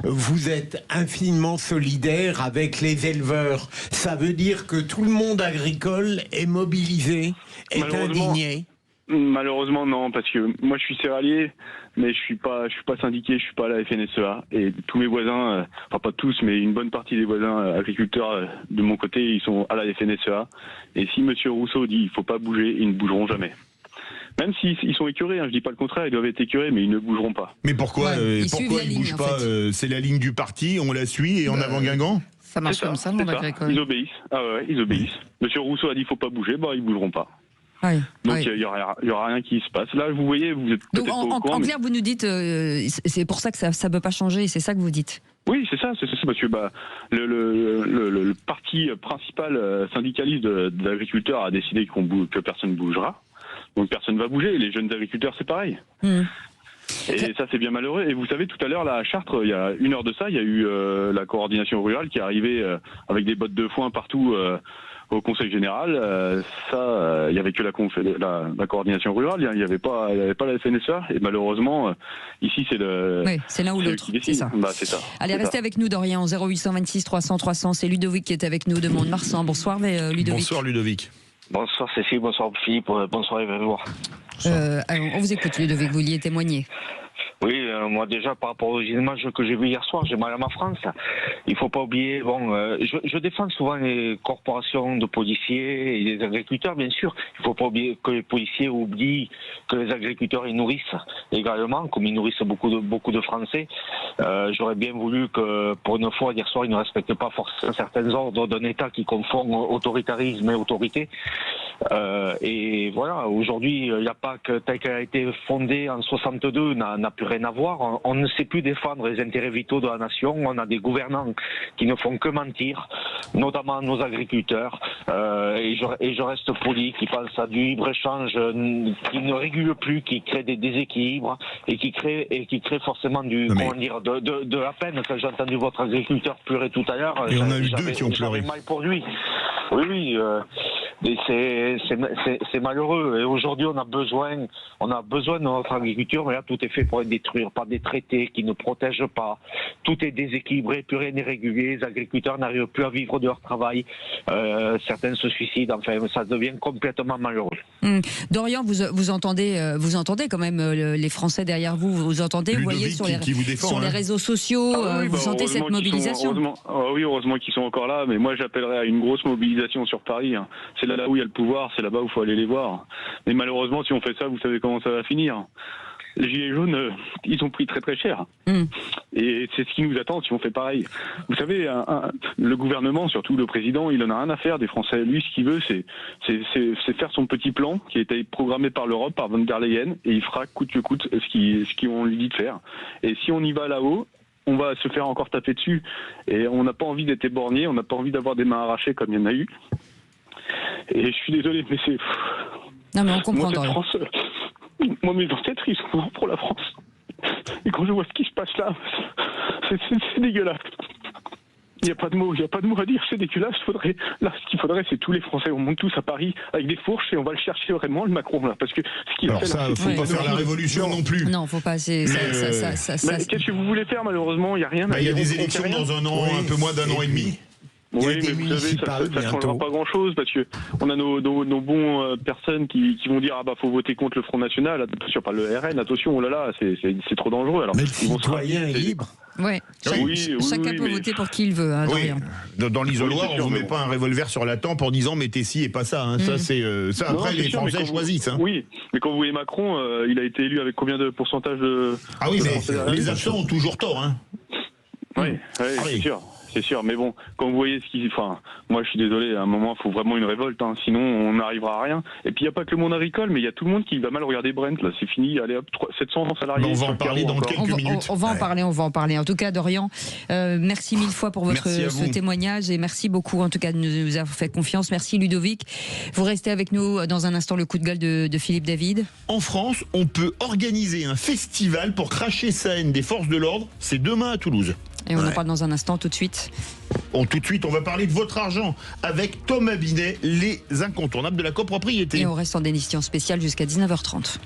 vous êtes infiniment solidaire avec les éleveurs. Ça veut dire que tout le monde agricole est mobilisé, est indigné. Malheureusement non, parce que moi je suis céréalier, mais je suis pas syndiqué, je suis pas à la FNSEA et tous mes voisins, enfin pas tous, mais une bonne partie des voisins agriculteurs de mon côté, ils sont à la FNSEA. Et si Monsieur Rousseau dit il faut pas bouger, ils ne bougeront jamais. Même s'ils sont écœurés, hein, je dis pas le contraire, ils doivent être écœurés, mais ils ne bougeront pas. Mais pourquoi ils bougent pas C'est la ligne du parti, on la suit et en avant Guingamp. Ça marche comme ça, le monde agricole. Ils obéissent. Ah ouais, ils obéissent. Monsieur Rousseau a dit il faut pas bouger, ils bougeront pas. Oui, donc il y aura rien qui se passe. Là, vous voyez, vous êtes peut-être pas au courant. En clair, vous nous dites, c'est pour ça que ça peut pas changer. C'est ça que vous dites. Oui, c'est ça, parce que le parti principal syndicaliste de l'agriculteur a décidé que personne ne bougera. Donc personne ne va bouger. Et les jeunes agriculteurs, c'est pareil. Et ça, c'est bien malheureux. Et vous savez, tout à l'heure, là, à Chartres, il y a 1 heure de ça, il y a eu la coordination rurale qui est arrivée avec des bottes de foin partout au Conseil général. Il y avait que la coordination rurale, il n'y avait pas la FNSEA. Et malheureusement, ici, c'est c'est l'un ou l'autre. C'est ça. C'est ça. Allez, restez avec nous, Dorian, 0826 300 300. C'est Ludovic qui est avec nous de Mont-de-Marsan. Bonsoir, Ludovic. Bonsoir, Ludovic. Bonsoir, Cécile. Bonsoir, Philippe. Bonsoir, Évaluard. On vous écoute, Ludovic, vous vouliez témoigner. Oui, moi déjà par rapport aux images que j'ai vues hier soir, j'ai mal à ma France. Il faut pas oublier, je défends souvent les corporations de policiers et les agriculteurs, bien sûr. Il faut pas oublier que les policiers oublient que les agriculteurs ils nourrissent également, comme ils nourrissent beaucoup de Français. J'aurais bien voulu que, pour une fois, hier soir, ils ne respectent pas forcément certains ordres d'un État qui confond autoritarisme et autorité. Et voilà, aujourd'hui, la PAC telle qu'elle a été fondée en 62 n'a plus rien à voir. On ne sait plus défendre les intérêts vitaux de la nation. On a des gouvernants qui ne font que mentir, notamment nos agriculteurs. Et je reste poli, qui pensent à du libre-échange qui ne régule plus, qui crée des déséquilibres et qui crée forcément de la peine. Quand j'ai entendu votre agriculteur pleurer tout à l'heure, et on a eu 2 qui ont pleuré. J'avais mal pour lui. Oui. Mais c'est malheureux. Et aujourd'hui, on a besoin de notre agriculture, mais là, tout est fait pour être détruire par des traités qui ne protègent pas. Tout est déséquilibré, plus rien n'est régulier. Les agriculteurs n'arrivent plus à vivre de leur travail. Certains se suicident. Enfin, ça devient complètement malheureux. Dorian, vous entendez quand même les Français derrière vous. Vous entendez, Ludovic, vous voyez sur les hein. réseaux sociaux, vous sentez cette mobilisation. Heureusement qu'ils sont encore là. Mais moi, j'appellerais à une grosse mobilisation sur Paris. Hein. C'est là où il y a le pouvoir, c'est là-bas où il faut aller les voir. Mais malheureusement, si on fait ça, vous savez comment ça va finir. Les gilets jaunes, ils ont pris très très cher. Et c'est ce qui nous attend si on fait pareil. Vous savez, le gouvernement, surtout le président, il en a rien à faire des Français. Lui, ce qu'il veut, c'est faire son petit plan qui a été programmé par l'Europe, par von der Leyen, et il fera coûte que coûte ce qu'on lui dit de faire. Et si on y va là-haut, on va se faire encore taper dessus. Et on n'a pas envie d'être éborgné, on n'a pas envie d'avoir des mains arrachées comme il y en a eu. Et je suis désolé, mais c'est... Non, mais on comprend. Moi, mes ancêtres, ils sont morts pour la France. Et quand je vois ce qui se passe là, c'est dégueulasse. Il n'y a pas de mots à dire, c'est dégueulasse. Ce qu'il faudrait, c'est tous les Français, on monte tous à Paris avec des fourches et on va le chercher vraiment, le Macron, là. Parce que ce qu'il a fait là, faut pas faire la révolution non plus. Non, faut pas. Qu'est-ce que vous voulez faire, malheureusement? Il n'y a rien. Il y a des élections dans un an, un peu moins d'un an et demi. Oui, mais vous savez, ça ne changera pas grand-chose parce que on a nos bons personnes qui vont dire faut voter contre le Front National, attention, pas le RN, attention, oh là là, c'est trop dangereux. Alors, mais le citoyen est libre. Ouais. Chacun peut voter pour qui il veut. Hein, dans l'isoloir, on ne vous met pas un revolver sur la tempe en disant mettez ci et pas ça. Hein. Ça, c'est ça. Après, les Français choisissent. Hein. Oui, mais quand vous voyez Macron, il a été élu avec combien de pourcentage de. Ah oui, mais les absents ont toujours tort. Hein. Oui, c'est sûr. C'est sûr, mais bon, quand vous voyez ce qui... Enfin, moi je suis désolé, à un moment il faut vraiment une révolte, hein, sinon on n'arrivera à rien. Et puis il n'y a pas que le monde agricole, mais il y a tout le monde qui va mal regarder Brent, là, c'est fini, allez hop, 700 salariés. On va en parler dans quelques minutes. On va en parler. En tout cas, Dorian, merci mille fois pour ce témoignage et merci beaucoup en tout cas de nous avoir fait confiance. Merci Ludovic. Vous restez avec nous dans un instant, le coup de gueule de Philippe David. En France, on peut organiser un festival pour cracher sa haine des forces de l'ordre. C'est demain à Toulouse. Et on en parle dans un instant, tout de suite. Tout de suite, on va parler de votre argent avec Thomas Binet, les incontournables de la copropriété. Et on reste en édition spéciale jusqu'à 19h30.